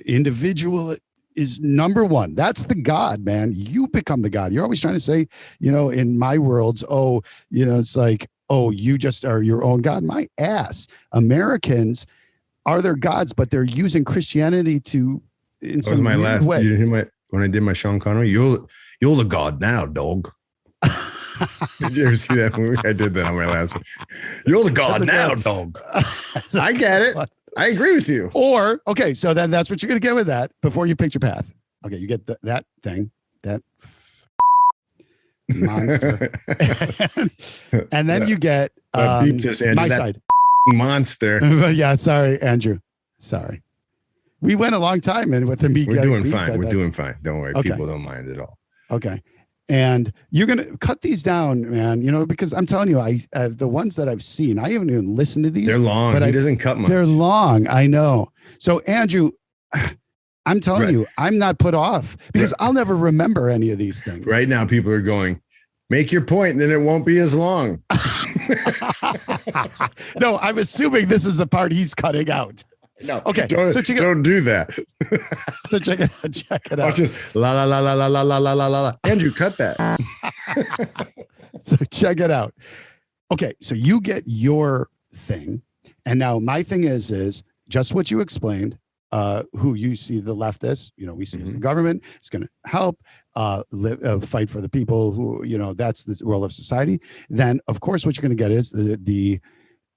individual is number one. That's the God, man. You become the God. You're always trying to say, in my worlds, it's like, you just are your own God. My ass. Americans are their gods, but they're using Christianity to, in some weird way. You hear when I did my Sean Connery, you're the God now, dog. Did you ever see that movie? I did that on my last one. You're the God now, dog. I get it. I agree with you. Or, so then that's what you're going to get with that before you pick your path. Okay, you get that thing, monster. And then you get beep this, Andrew, my that side. Monster. But yeah, sorry, Andrew. Sorry. We went a long time and with the meat. We're doing beat, fine. We're doing fine. Don't worry. Okay. People don't mind at all. Okay. And you're going to cut these down, man, because I'm telling you, the ones that I've seen, I haven't even listened to these. They're long. But he doesn't cut much. They're long. I know. So Andrew, I'm telling you, I'm not put off because I'll never remember any of these things. Right now, people are going, make your point, and then it won't be as long. No, I'm assuming this is the part he's cutting out. No, okay. Don't do that. So check it out. Watch this. La la la la la la la la la la. Andrew, cut that. So check it out. Okay, so you get your thing, and now my thing is just what you explained. Who you see the leftists, we see as the government is going to help fight for the people who, that's the role of society. Then, of course, what you're going to get is the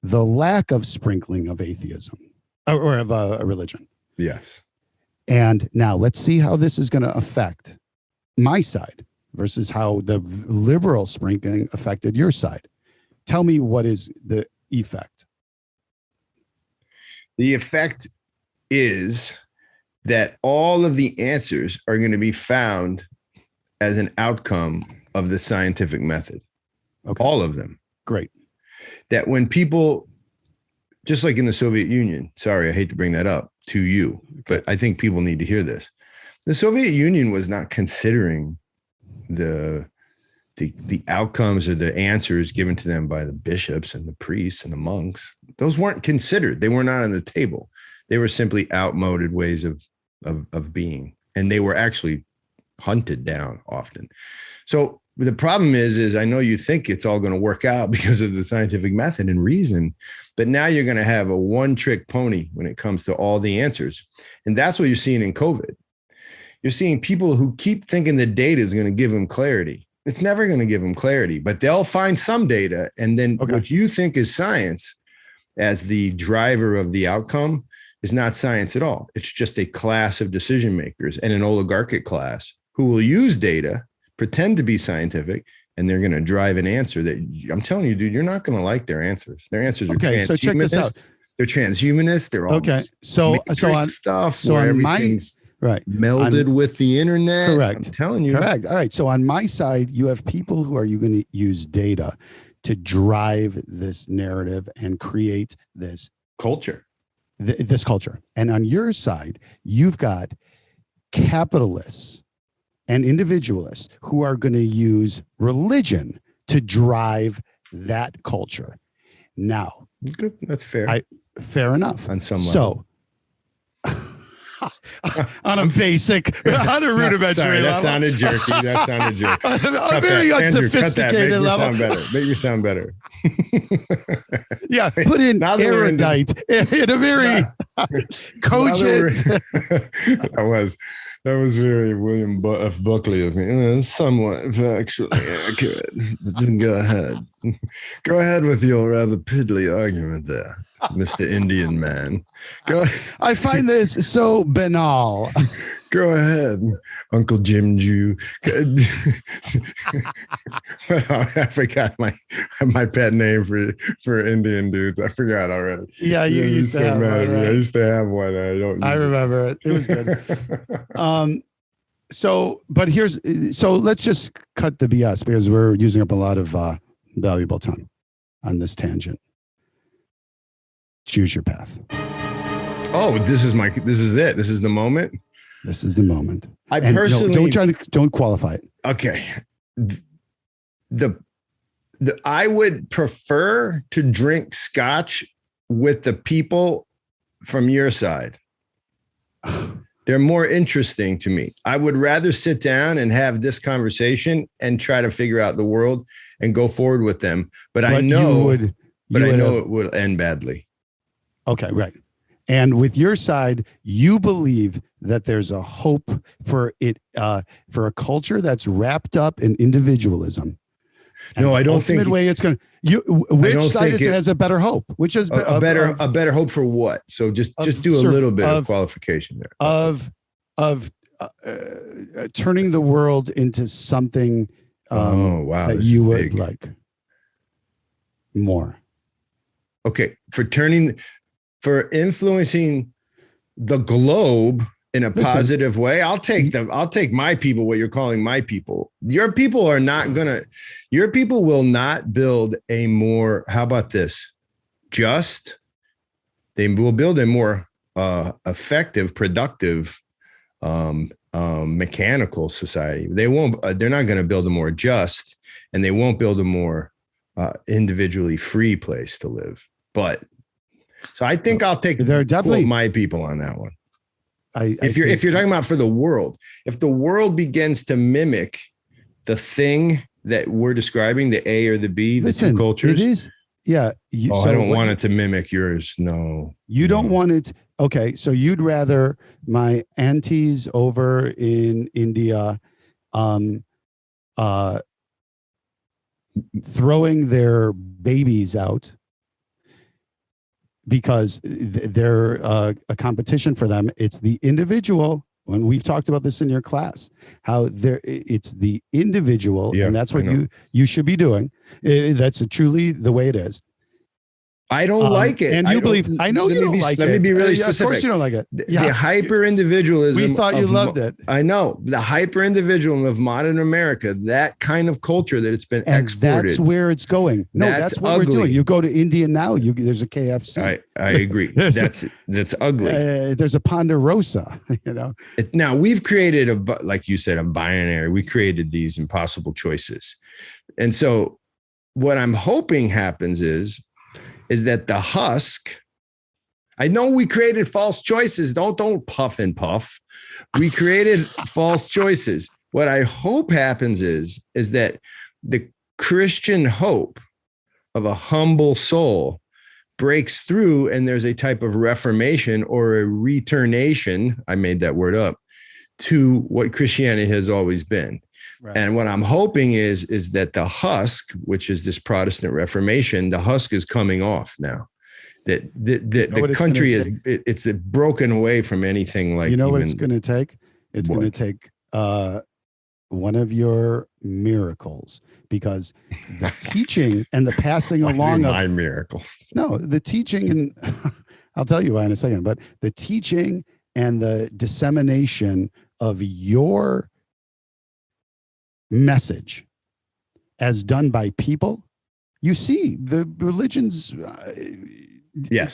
lack of sprinkling of atheism or of a religion. Yes. And now let's see how this is going to affect my side versus how the liberal sprinkling affected your side. Tell me what is the effect. The effect is that all of the answers are going to be found as an outcome of the scientific method. Okay. All of them. Great. That when people, just like in the Soviet Union, sorry, I hate to bring that up to you, but I think people need to hear this. The Soviet Union was not considering the outcomes or the answers given to them by the bishops and the priests and the monks. Those weren't considered. They were not on the table. They were simply outmoded ways of being, and they were actually hunted down often. So the problem is I know you think it's all going to work out because of the scientific method and reason, but now you're going to have a one-trick pony when it comes to all the answers. And that's what you're seeing in COVID. You're seeing people who keep thinking the data is going to give them clarity. It's never going to give them clarity, but they'll find some data. And then what you think is science as the driver of the outcome is not science at all. It's just a class of decision makers and an oligarchic class who will use data, pretend to be scientific, and they're going to drive an answer that I'm telling you, dude, you're not going to like their answers. Their answers are okay. So check this out. They're transhumanist. They're all okay. So on stuff. So on my right melded with the internet. Correct. I'm telling you. Correct. All right. So on my side, you have people who are you going to use data to drive this narrative and create this culture. This culture. And on your side, you've got capitalists and individualists who are going to use religion to drive that culture. Now, good. That's fair. Fair enough. On some level. So, on a rudimentary sorry, level. That sounded jerky. A very unsophisticated level. Make you sound better. Yeah, put in erudite in a very cogent. That was very William F. Buckley of me. Somewhat factually accurate. But go ahead with your rather piddly argument there, Mr. Indian man. I find this so banal. Go ahead, Uncle Jim Jew. I forgot my pet name for Indian dudes. I forgot already. Yeah, you used to have one. Right? I used to have one. I remember it. It was good. So let's just cut the BS because we're using up a lot of valuable time on this tangent. Choose your path. Oh, this is it. This is the moment. This is the moment. I personally don't qualify it. Okay. I would prefer to drink scotch with the people from your side. They're more interesting to me. I would rather sit down and have this conversation and try to figure out the world and go forward with them. But I know it will end badly. Okay, right. And with your side, you believe that there's a hope for it, for a culture that's wrapped up in individualism. And no, I don't think way it's going to. Which side has a better hope? Which is a better hope for what? So just do a little bit of qualification there. Of turning the world into something Oh, wow. that this you is would big. like more? Okay. For influencing the globe in a Listen, positive way, I'll take my people, what you're calling my people. Your people will not build a more, how about this? They will build a more effective, productive, mechanical society. They're not going to build a more just, and they won't build a more individually free place to live. But so I think I'll take my people on that one. If you're talking about for the world, if the world begins to mimic the thing that we're describing, the A or the B, the two cultures, it is. Yeah. I don't want it to mimic yours. No, you don't want it. Okay. So you'd rather my aunties over in India, throwing their babies out because they're a competition for them. It's the individual. When we've talked about this in your class, how it's the individual, and that's what you should be doing. That's truly the way it is. I don't like it. And you believe, I know you don't like it. Let me be really specific. Of course you don't like it. The hyper individualism. We thought you loved it. I know. The hyper individualism of modern America, that kind of culture that it's been exported. That's where it's going. No, that's what we're doing. You go to India now, there's a KFC. I agree. that's ugly. There's a Ponderosa, Now we've created like you said, a binary. We created these impossible choices. And so what I'm hoping happens is that the husk, I know we created false choices. Don't puff and puff. We created false choices. What I hope happens is that the Christian hope of a humble soul breaks through, and there's a type of reformation or a returnation, I made that word up, to what Christianity has always been. Right. And what I'm hoping is that the husk, which is this Protestant Reformation, the husk is coming off now. That the country it's broken away from anything like. What it's going to take? It's going to take one of your miracles, because the teaching and the passing along of my miracles. No, the teaching, and I'll tell you why in a second. But the teaching and the dissemination of your message as done by people, you see the religions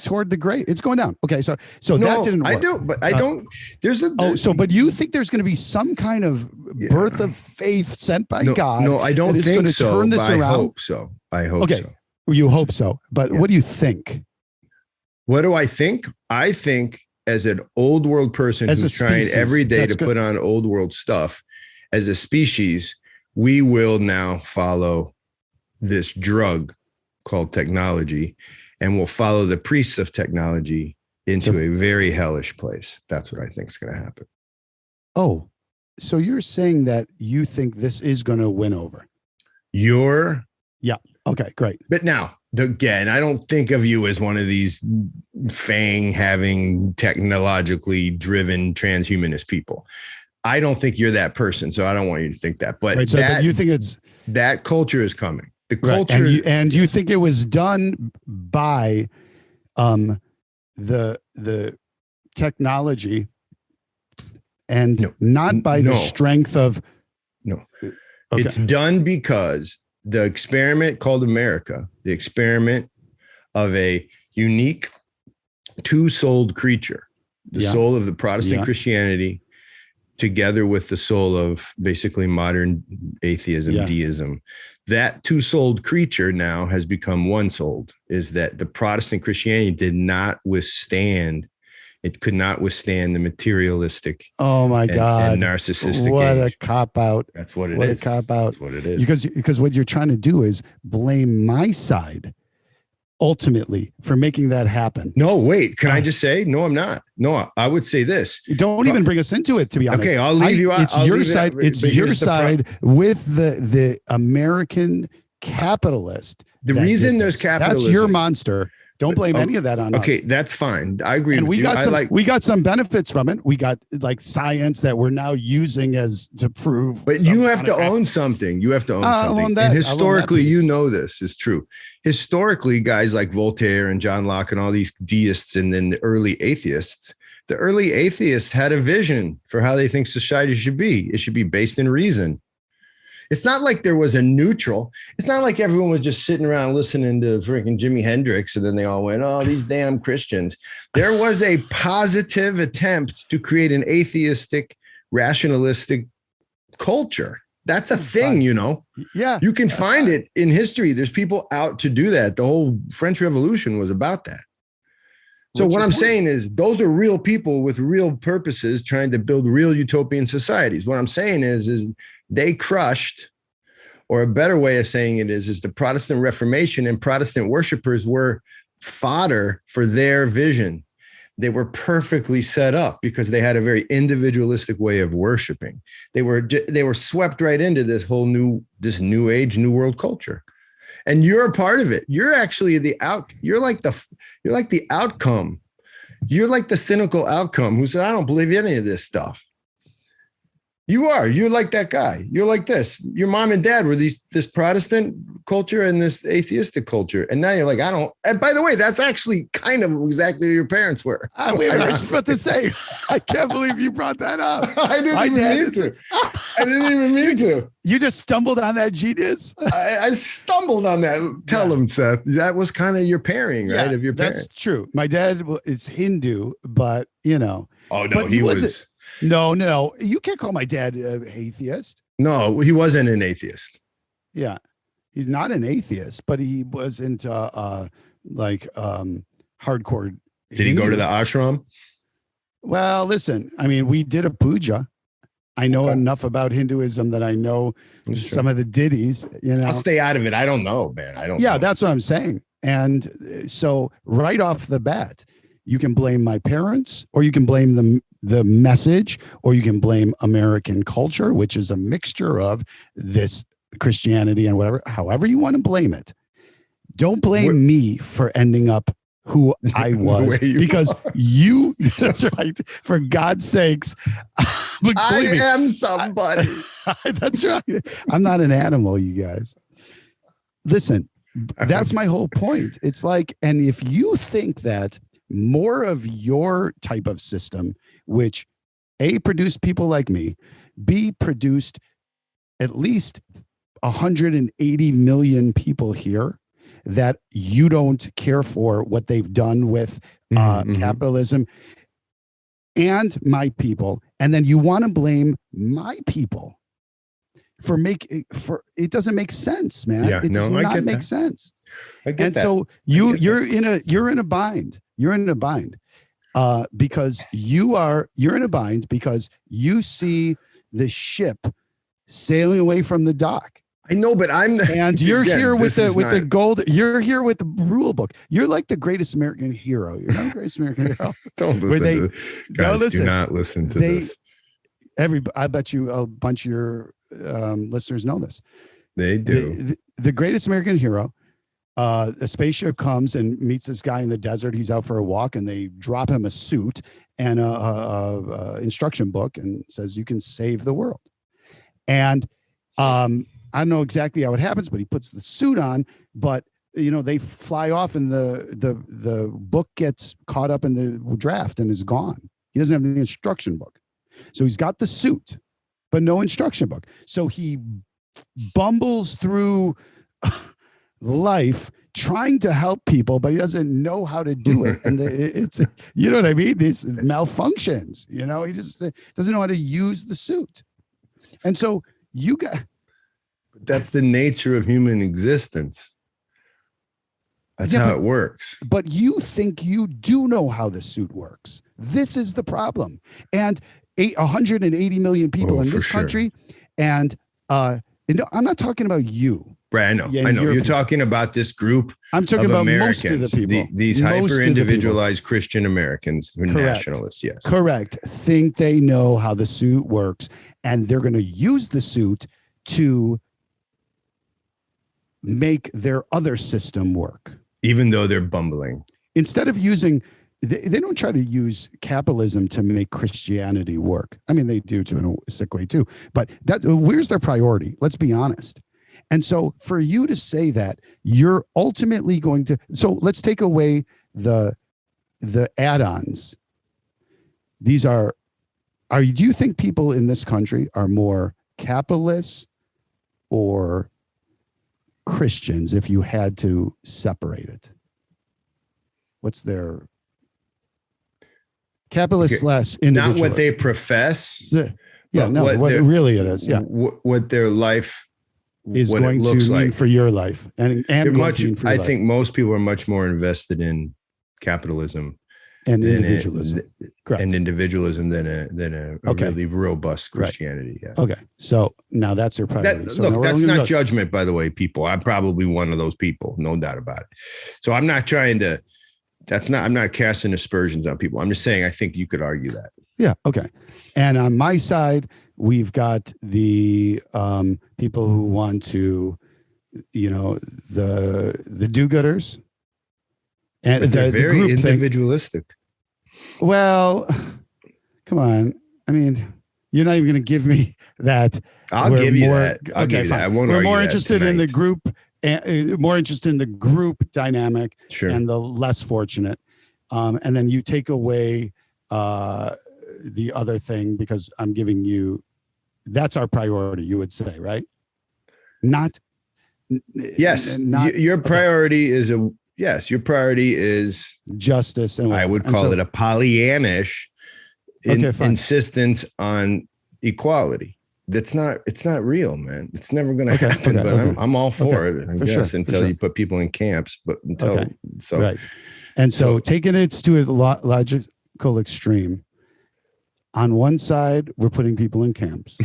toward the great, it's going down. Okay, so no, that didn't work. I don't. But you think there's going to be some kind of birth of faith sent by God? No, I don't think so. Turn this around? I hope so. You hope so, but what do you think? What do I think? I think as an old world person who's trying every day to put on old world stuff, as a species, we will now follow this drug called technology, and we'll follow the priests of technology into a very hellish place. That's what I think is going to happen. Oh, so you're saying that you think this is going to win over? Yeah. Okay, great. But now, again, I don't think of you as one of these fang-having, technologically driven transhumanist people. I don't think you're that person, so I don't want you to think that. But, but you think that culture is coming. The culture, and you think it was done by the technology, and not by the strength of. No, it's done because the experiment called America, the experiment of a unique two-souled creature, the soul of the Protestant Christianity, together with the soul of basically modern atheism, deism. That two-souled creature now has become one-souled, is that the Protestant Christianity did not withstand. It could not withstand the materialistic. Oh my God. And narcissistic. What a cop out. That's what it is. What a cop out. That's what it is. Because what you're trying to do is blame my side ultimately for making that happen. No, wait. Can I just say, no, I'm not. No, I would say this. Don't even bring us into it, to be honest. Okay, I'll leave you out. It's your side. It's your side with the American capitalist. The reason there's capitalism. That's your monster. Don't blame any of that on us. Okay, that's fine. I agree And with you. we got some benefits from it. We got like science that we're now using as to prove. But you have to own something. You have to own something. And historically, you know this is true. Historically, guys like Voltaire and John Locke and all these deists and then the early atheists had a vision for how they think society should be. It should be based in reason. It's not like there was a neutral. It's not like everyone was just sitting around listening to freaking Jimi Hendrix and then they all went, oh, these damn Christians. There was a positive attempt to create an atheistic, rationalistic culture. That's a thing, you know. Yeah. You can find it in history. There's people out to do that. The whole French Revolution was about that. So what I'm saying is those are real people with real purposes trying to build real utopian societies. What I'm saying is they crushed, or a better way of saying it is the Protestant Reformation, and Protestant worshipers were fodder for their vision. They were perfectly set up because they had a very individualistic way of worshiping. They were swept right into this whole new age, new world culture. And you're a part of it. You're actually you're like the outcome. You're like the cynical outcome who said, I don't believe any of this stuff. You're like that guy. You're like this. Your mom and dad were this Protestant culture and this atheistic culture. And now you're like, I don't. And by the way, that's actually kind of exactly who your parents were. I was just about to say, I can't believe you brought that up. I didn't even mean to. You just stumbled on that genius. I stumbled on that. Tell him, Seth. That was kind of your pairing, right? Of your parents. That's true. My dad is Hindu, but you know. Oh no, he was. No, you can't call my dad an atheist. No, he wasn't an atheist. Yeah, he's not an atheist, but he was into hardcore. Did he go to the ashram? Well, listen, I mean, we did a puja. I know enough about Hinduism that I know some of the ditties. You know, I'll stay out of it. I don't know, man. I don't. Yeah, know. That's what I'm saying. And so, right off the bat, you can blame my parents, or you can blame the message, or you can blame American culture, which is a mixture of this Christianity and whatever, however you want to blame it. Don't blame me for ending up who I was, because you, that's right. For God's sakes. I am somebody. That's right. I'm not an animal, you guys. Listen, that's my whole point. It's like, and if you think that more of your type of system, which A, produced people like me, B, produced at least 180 million people here, that you don't care for what they've done with capitalism and my people, and then you want to blame my people for it doesn't make sense, man. It does not make sense. I get that. So you're in a bind. You're in a bind because you're in a bind because you see the ship sailing away from the dock. I know, but you're here with the gold. You're here with the rule book. You're like the greatest American hero. You're not the greatest American hero. Don't listen guys. Do not listen to this. I bet you a bunch of your listeners know this. They do. The greatest American hero. A spaceship comes and meets this guy in the desert. He's out for a walk, and they drop him a suit and a instruction book, and says, "You can save the world." And I don't know exactly how it happens, but he puts the suit on. But they fly off, and the book gets caught up in the draft and is gone. He doesn't have the instruction book, so he's got the suit, but no instruction book. So he bumbles through life trying to help people, but he doesn't know how to do it. And it's, you know what I mean? These malfunctions, he just doesn't know how to use the suit. And so that's the nature of human existence. That's how it works. But you think you do know how the suit works. This is the problem. And 180 million people in this country. And I'm not talking about you. Right, I know. You're talking about this group. I'm talking about Americans, most of the people. These hyper-individualized Christian Americans who are nationalists, yes. Correct. Think they know how the suit works, and they're going to use the suit to make their other system work. even though they're bumbling. Instead of using, they don't try to use capitalism to make Christianity work. I mean, they do to in a sick way too, but where's their priority? Let's be honest. And so for you to say that you're ultimately going to, so let's take away the add-ons. These do you think people in this country are more capitalists or Christians if you had to separate it? What's their capitalist slash individualist? Not what they profess. Yeah, no, what really it is. Yeah. What their life is what going it looks to mean like for your life. And I think most people are much more invested in capitalism and individualism. Correct. And individualism than a really robust Christianity. Right. Yeah. Okay. So now that's your priority. Look, that's not judgment, by the way, people. I'm probably one of those people, no doubt about it. So I'm not trying to, I'm not casting aspersions on people. I'm just saying, I think you could argue that. Yeah. Okay. And on my side, we've got the people who want to, the do-gooders. And they're very group individualistic. Well, come on. I mean, you're not even going to give me that. I'll give you that. I won't We're more interested in the group, more interested in the group dynamic and the less fortunate. And then you take away the other thing because I'm giving you, that's our priority, you would say, right? Yes. Your priority is your priority is justice. And I would call it a Pollyannish insistence on equality. It's not real, man. It's never going to happen, but I'm all for it, I guess, until you put people in camps, but right. And so taking it to a logical extreme, on one side, we're putting people in camps.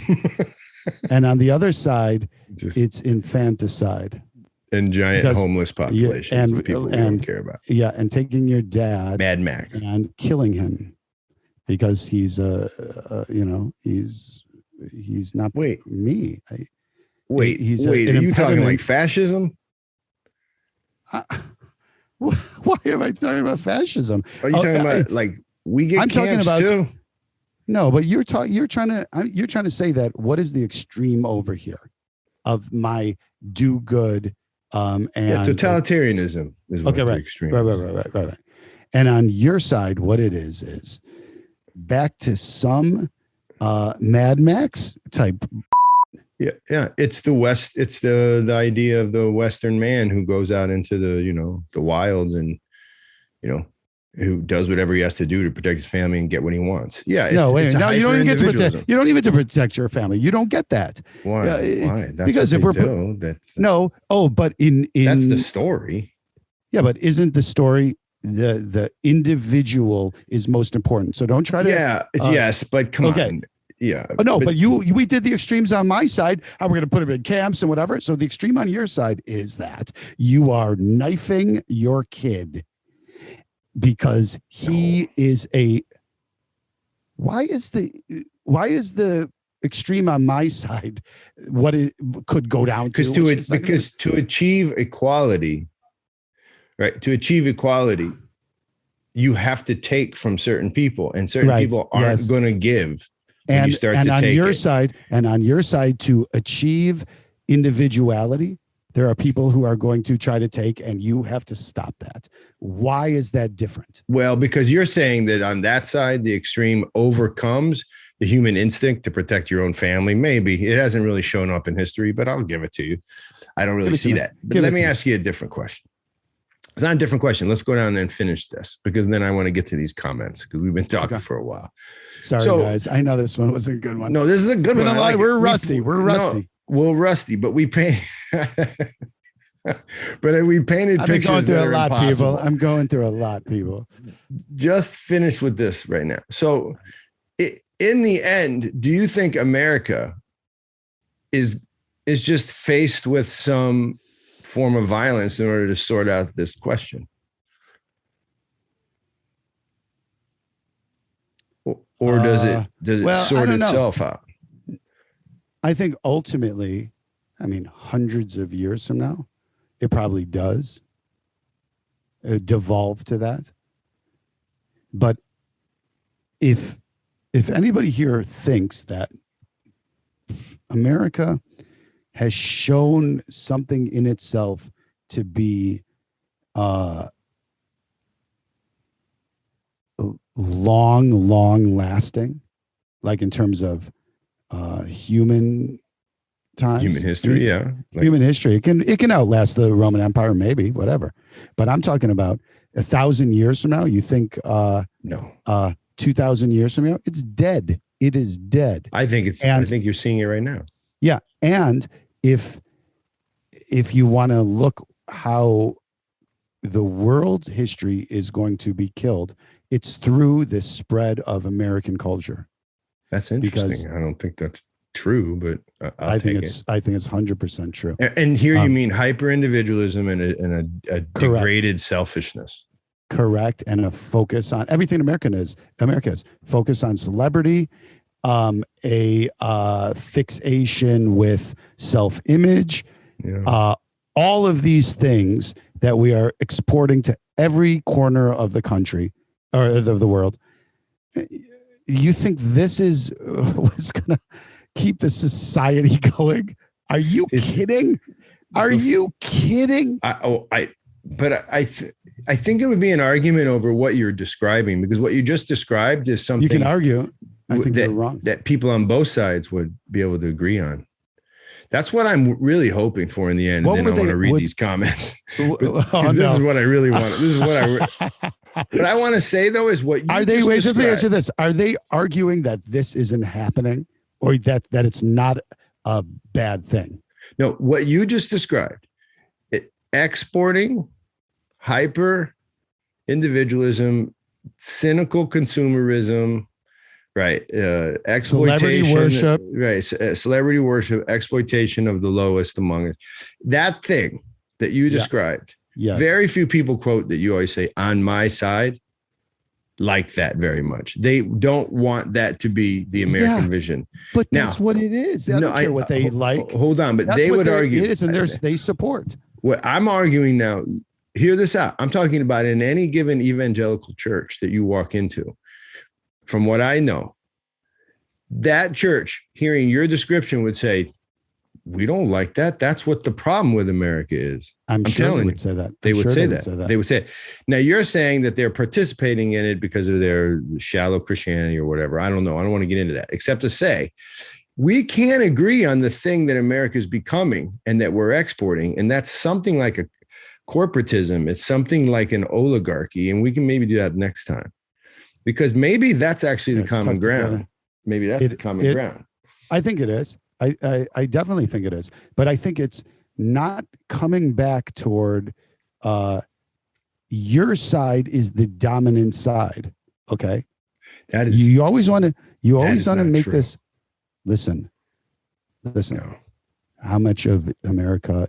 And on the other side, it's infanticide. And giant homeless populations and people we don't care about. Yeah, and taking your dad, Mad Max, and killing him because he's he's not me. Are you talking like fascism? Why am I talking about fascism? Are you talking about like we get camps too? No, but you're trying to say that what is the extreme over here of my do good and totalitarianism is what the extreme. Right. And on your side, what it is back to some Mad Max type. Yeah. It's the West. It's the idea of the Western man who goes out into the wilds and who does whatever he has to do to protect his family and get what he wants. Yeah. No, you don't even get to protect. You don't even to protect your family. You don't get that. Why? Why? That's because if we're no. Oh, but in that's the story. Yeah, but isn't the story the individual is most important? So don't try to. Yeah. Yes, but come on. Yeah. No, but we did the extremes on my side. How we're going to put them in camps and whatever. So the extreme on your side is that you are knifing your kid because he is a. Why is the extreme on my side what it could go down to? Because to achieve equality, right? To achieve equality, you have to take from certain people, and certain people aren't going to give. And on your side, to achieve individuality, there are people who are going to try to take, and you have to stop that. Why is that different? Well, because you're saying that on that side, the extreme overcomes the human instinct to protect your own family. Maybe it hasn't really shown up in history, but I'll give it to you. I don't really see that. But let me ask you a different question. It's not a different question. Let's go down and finish this, because then I want to get to these comments because we've been talking for a while. Sorry, guys. I know this one wasn't a good one. No, this is a good one. We're rusty. We're rusty. We're rusty, but we paint. But we painted pictures that are impossible. I'm going through a lot, people. Just finish with this right now. So, in the end, do you think America is just faced with some form of violence in order to sort out this question? Or does it sort itself out? I think ultimately, hundreds of years from now, it probably does. devolve to that. But if anybody here thinks that America has shown something in itself to be long lasting, like in terms of human times, human history, yeah, like, human history, it can outlast the Roman Empire, maybe, whatever. But I'm talking about 1,000 years from now. You think no, 2,000 years from now, it's dead. It is dead. I think you're seeing it right now. Yeah. And if you want to look how the world's history is going to be killed, it's through this spread of American culture. That's interesting. Because I don't think that's true, but I think it's 100% true. And here you mean hyper individualism and a degraded selfishness. Correct. And a focus on everything America is focus on celebrity, a fixation with self-image, all of these things that we are exporting to every corner of the country or of the world. You think this is what's going to keep the society going? Are you kidding? Are you kidding? I think it would be an argument over what you're describing, because what you just described is something you can argue. I think you're wrong. That people on both sides would be able to agree on. That's what I'm really hoping for in the end. And then I want to read these comments. This is what I really want. This is what what I want to say, though, is what you are they? Wait, let me answer this. Are they arguing that this isn't happening, or that it's not a bad thing? No, what you just described, exporting, hyper individualism, cynical consumerism, right? Exploitation, celebrity worship, right? Celebrity worship, exploitation of the lowest among us. That thing that you described. Yes. Very few people quote that you always say on my side like that very much. They don't want that to be the American vision. But that's what it is. I don't care what they like. Hold on, but they would argue it is, and they support. What I'm arguing now, hear this out. I'm talking about in any given evangelical church that you walk into. From what I know, that church, hearing your description, would say, we don't like that. That's what the problem with America is. I'm sure they would say that. They would say that. They would say it. Now, you're saying that they're participating in it because of their shallow Christianity or whatever. I don't know. I don't want to get into that, except to say we can't agree on the thing that America is becoming and that we're exporting. And that's something like a corporatism. It's something like an oligarchy. And we can maybe do that next time, because maybe that's actually the common ground. Maybe that's the common ground. I think it is. I definitely think it is, but I think it's not coming back toward your side is the dominant side. Okay. That is, you always want to make true. This. Listen, no. How much of America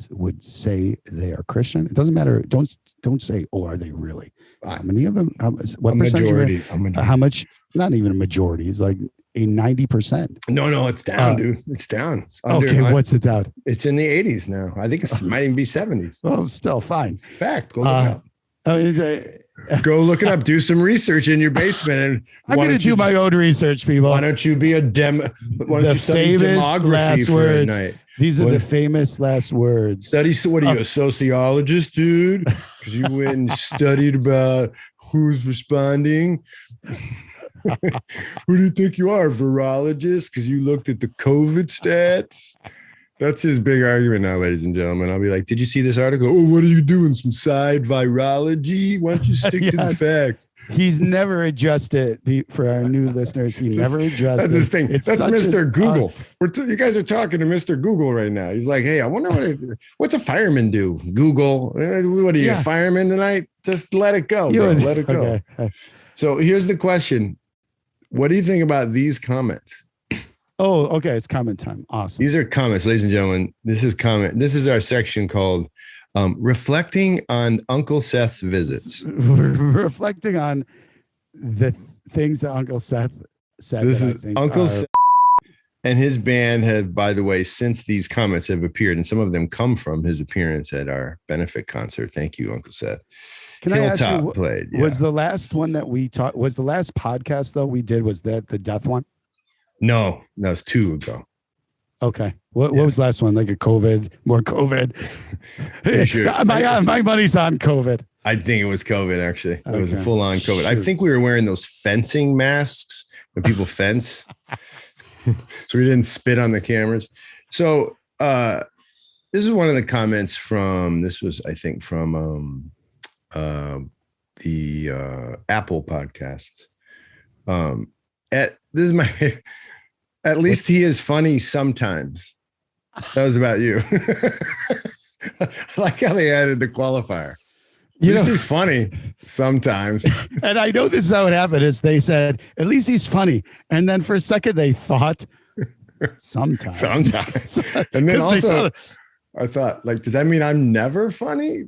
would say they are Christian? It doesn't matter. Don't say, oh, are they really? How many of them? What percentage? How much? Not even a majority. It's like a 90%. No, it's down, dude. It's down. It's what's it down? It's in the 80s now. I think it might even be 70s. Well, still fine. Fact. Go look it up. Go look it up. Do some research in your basement. And I'm going to do my own research, people. Why don't you be a Why don't you study demography for a night? These are the famous last words. What are you, a sociologist, dude? Because you went and studied about who's responding. Who do you think you are, virologist? Because you looked at the COVID stats. That's his big argument now, ladies and gentlemen. I'll be like, did you see this article? Oh, what are you doing? Some side virology? Why don't you stick to the facts? He's never adjusted for our new listeners. He never adjusted. That's his thing. That's Mr. Google. You guys are talking to Mr. Google right now. He's like, hey, I wonder what's a fireman do? Google. What are you, a fireman tonight? Just let it go. Let it go. Okay. So here's the question. What do you think about these comments? Oh, okay. It's comment time. Awesome. These are comments, ladies and gentlemen. This is our section called reflecting on Uncle Seth's visits. Reflecting on the things that Uncle Seth said. This is Uncle Seth and his band have, by the way, since these comments have appeared, and some of them come from his appearance at our benefit concert. Thank you, Uncle Seth. Can I ask Hilltop you, played. was the last one that we taught, was the last podcast though we did, was that the death one? No, that was 2 ago. Okay. What was the last one? Like a COVID, more COVID. Sure. My money's on COVID. I think it was COVID, actually. It was a Okay. full on COVID. I think we were wearing those fencing masks when people fence. So we didn't spit on the cameras. So this is one of the comments from, this was, I think, from the Apple podcast. At least he is funny sometimes. That was about you. I like how they added the qualifier. At least he's funny sometimes. And I know this is how it happened, is they said, at least he's funny. And then for a second they thought sometimes. And then also I thought, like, does that mean I'm never funny?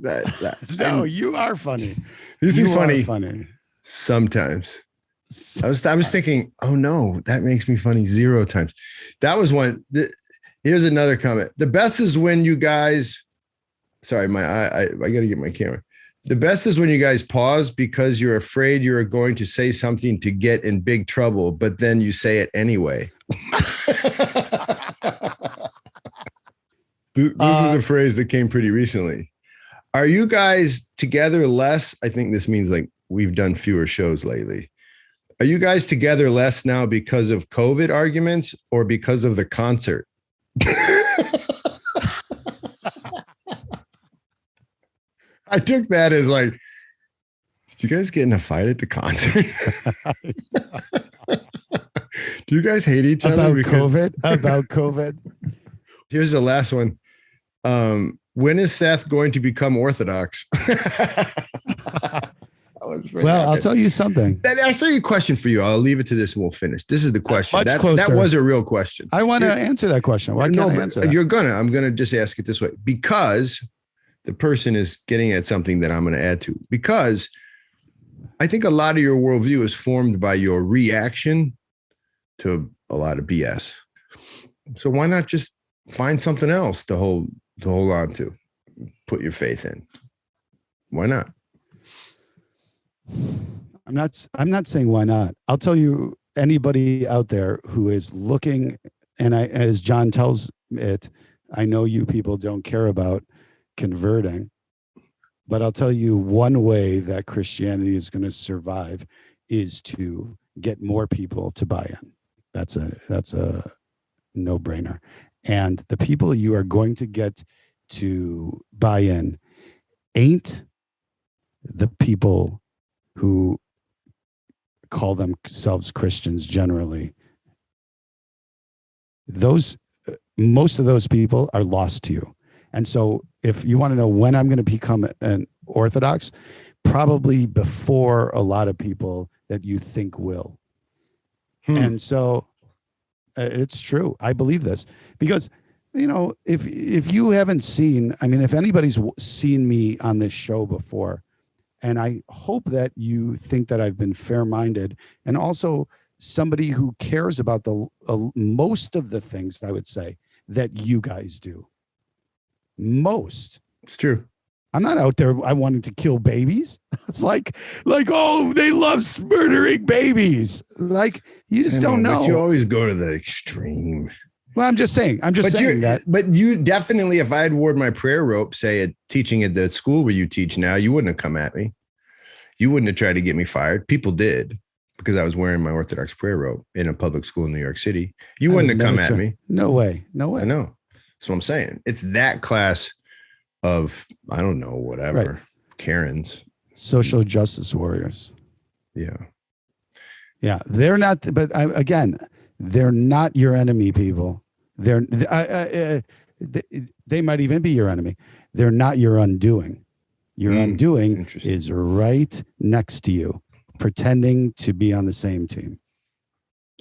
No, you are funny. He's funny sometimes. I was thinking, oh no, that makes me funny 0 times. That was one. Here's another comment. The best is when you guys, sorry, I got to get my camera. The best is when you guys pause because you're afraid you're going to say something to get in big trouble, but then you say it anyway. This is a phrase that came pretty recently. Are you guys together less? I think this means like we've done fewer shows lately. Are you guys together less now because of COVID arguments or because of the concert? I took that as like, did you guys get in a fight at the concert? Do you guys hate each other? About COVID. Here's the last one. When is Seth going to become Orthodox? Well, I'll tell you something. I saw a question for you. I'll leave it to this and we'll finish. This is the question. Much closer. That was a real question. I want to answer that question. Why can't I answer that? I'm going to just ask it this way, because the person is getting at something that I'm going to add to, because I think a lot of your worldview is formed by your reaction to a lot of BS. So why not just find something else to hold on to, put your faith in? Why not? I'm not saying why not. I'll tell you, anybody out there who is looking, and as John tells it, I know you people don't care about converting, but I'll tell you one way that Christianity is going to survive is to get more people to buy in. That's a no-brainer. And the people you are going to get to buy in ain't the people who call themselves Christians generally. Most of those people are lost to you. And so if you want to know when I'm going to become an Orthodox, probably before a lot of people that you think will. And so it's true. I believe this because, if you haven't seen, if anybody's seen me on this show before, and I hope that you think that I've been fair-minded and also somebody who cares about the most of the things, I would say, that you guys do. Most. It's true. I'm not out there wanting to kill babies. It's like, oh, they love murdering babies. Like, you just don't know. But you always go to the extreme. Well, I'm just saying that. But you definitely, if I had worn my prayer rope, say teaching at the school where you teach now, you wouldn't have come at me. You wouldn't have tried to get me fired. People did because I was wearing my Orthodox prayer robe in a public school in New York City. You wouldn't have come at me. No way. I know. That's what I'm saying. It's that class of, I don't know, whatever, right. Karens. Social justice warriors. Yeah. Yeah. They're not, but again, they're not your enemy, people. They might even be your enemy. They're not your undoing. Your undoing is right next to you, pretending to be on the same team.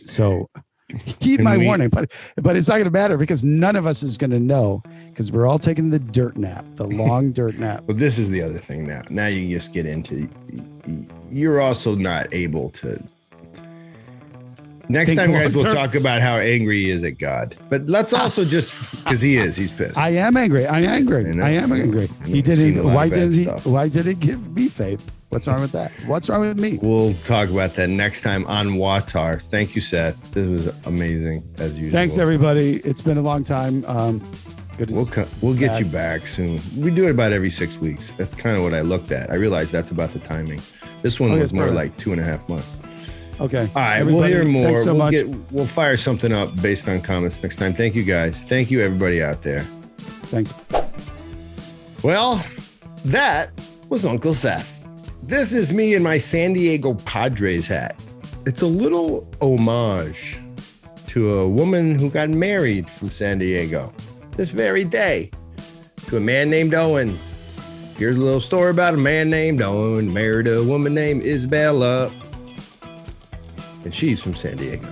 So heed my warning, but it's not going to matter because none of us is going to know because we're all taking the dirt nap, the long dirt nap. Well, this is the other thing now. Now you can just get into, you're also not able to, Next think time, guys, we'll long-term. talk about how angry he is at God. But let's also just, because he's pissed. I am angry. I am angry. He didn't. Why didn't he? Stuff. Why did he give me faith? What's wrong with that? What's wrong with me? We'll talk about that next time on Watar. Thank you, Seth. This was amazing, as usual. Thanks, everybody. It's been a long time. Good to We'll get you back soon. We do it about every 6 weeks. That's kind of what I looked at. I realized that's about the timing. This one was more like 2.5 months. Okay. All right. Everybody, we'll hear more. Thanks so much. We'll fire something up based on comments next time. Thank you, guys. Thank you, everybody out there. Thanks. Well, that was Uncle Seth. This is me in my San Diego Padres hat. It's a little homage to a woman who got married from San Diego this very day to a man named Owen. Here's a little story about a man named Owen, married a woman named Isabella, and she's from San Diego.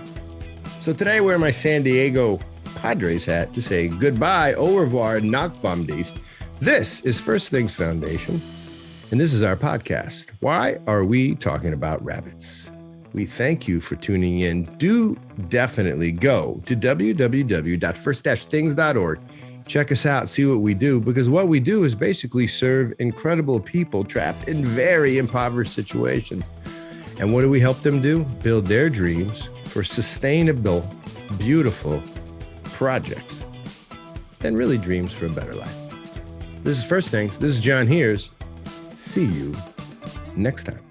So today I wear my San Diego Padres hat to say goodbye, au revoir, nakvamdis. This is First Things Foundation, and this is our podcast. Why are we talking about rabbits? We thank you for tuning in. Do definitely go to www.first-things.org. Check us out, see what we do, because what we do is basically serve incredible people trapped in very impoverished situations. And what do we help them do? Build their dreams for sustainable, beautiful projects, and really dreams for a better life. This is First Things. This is John Heers. See you next time.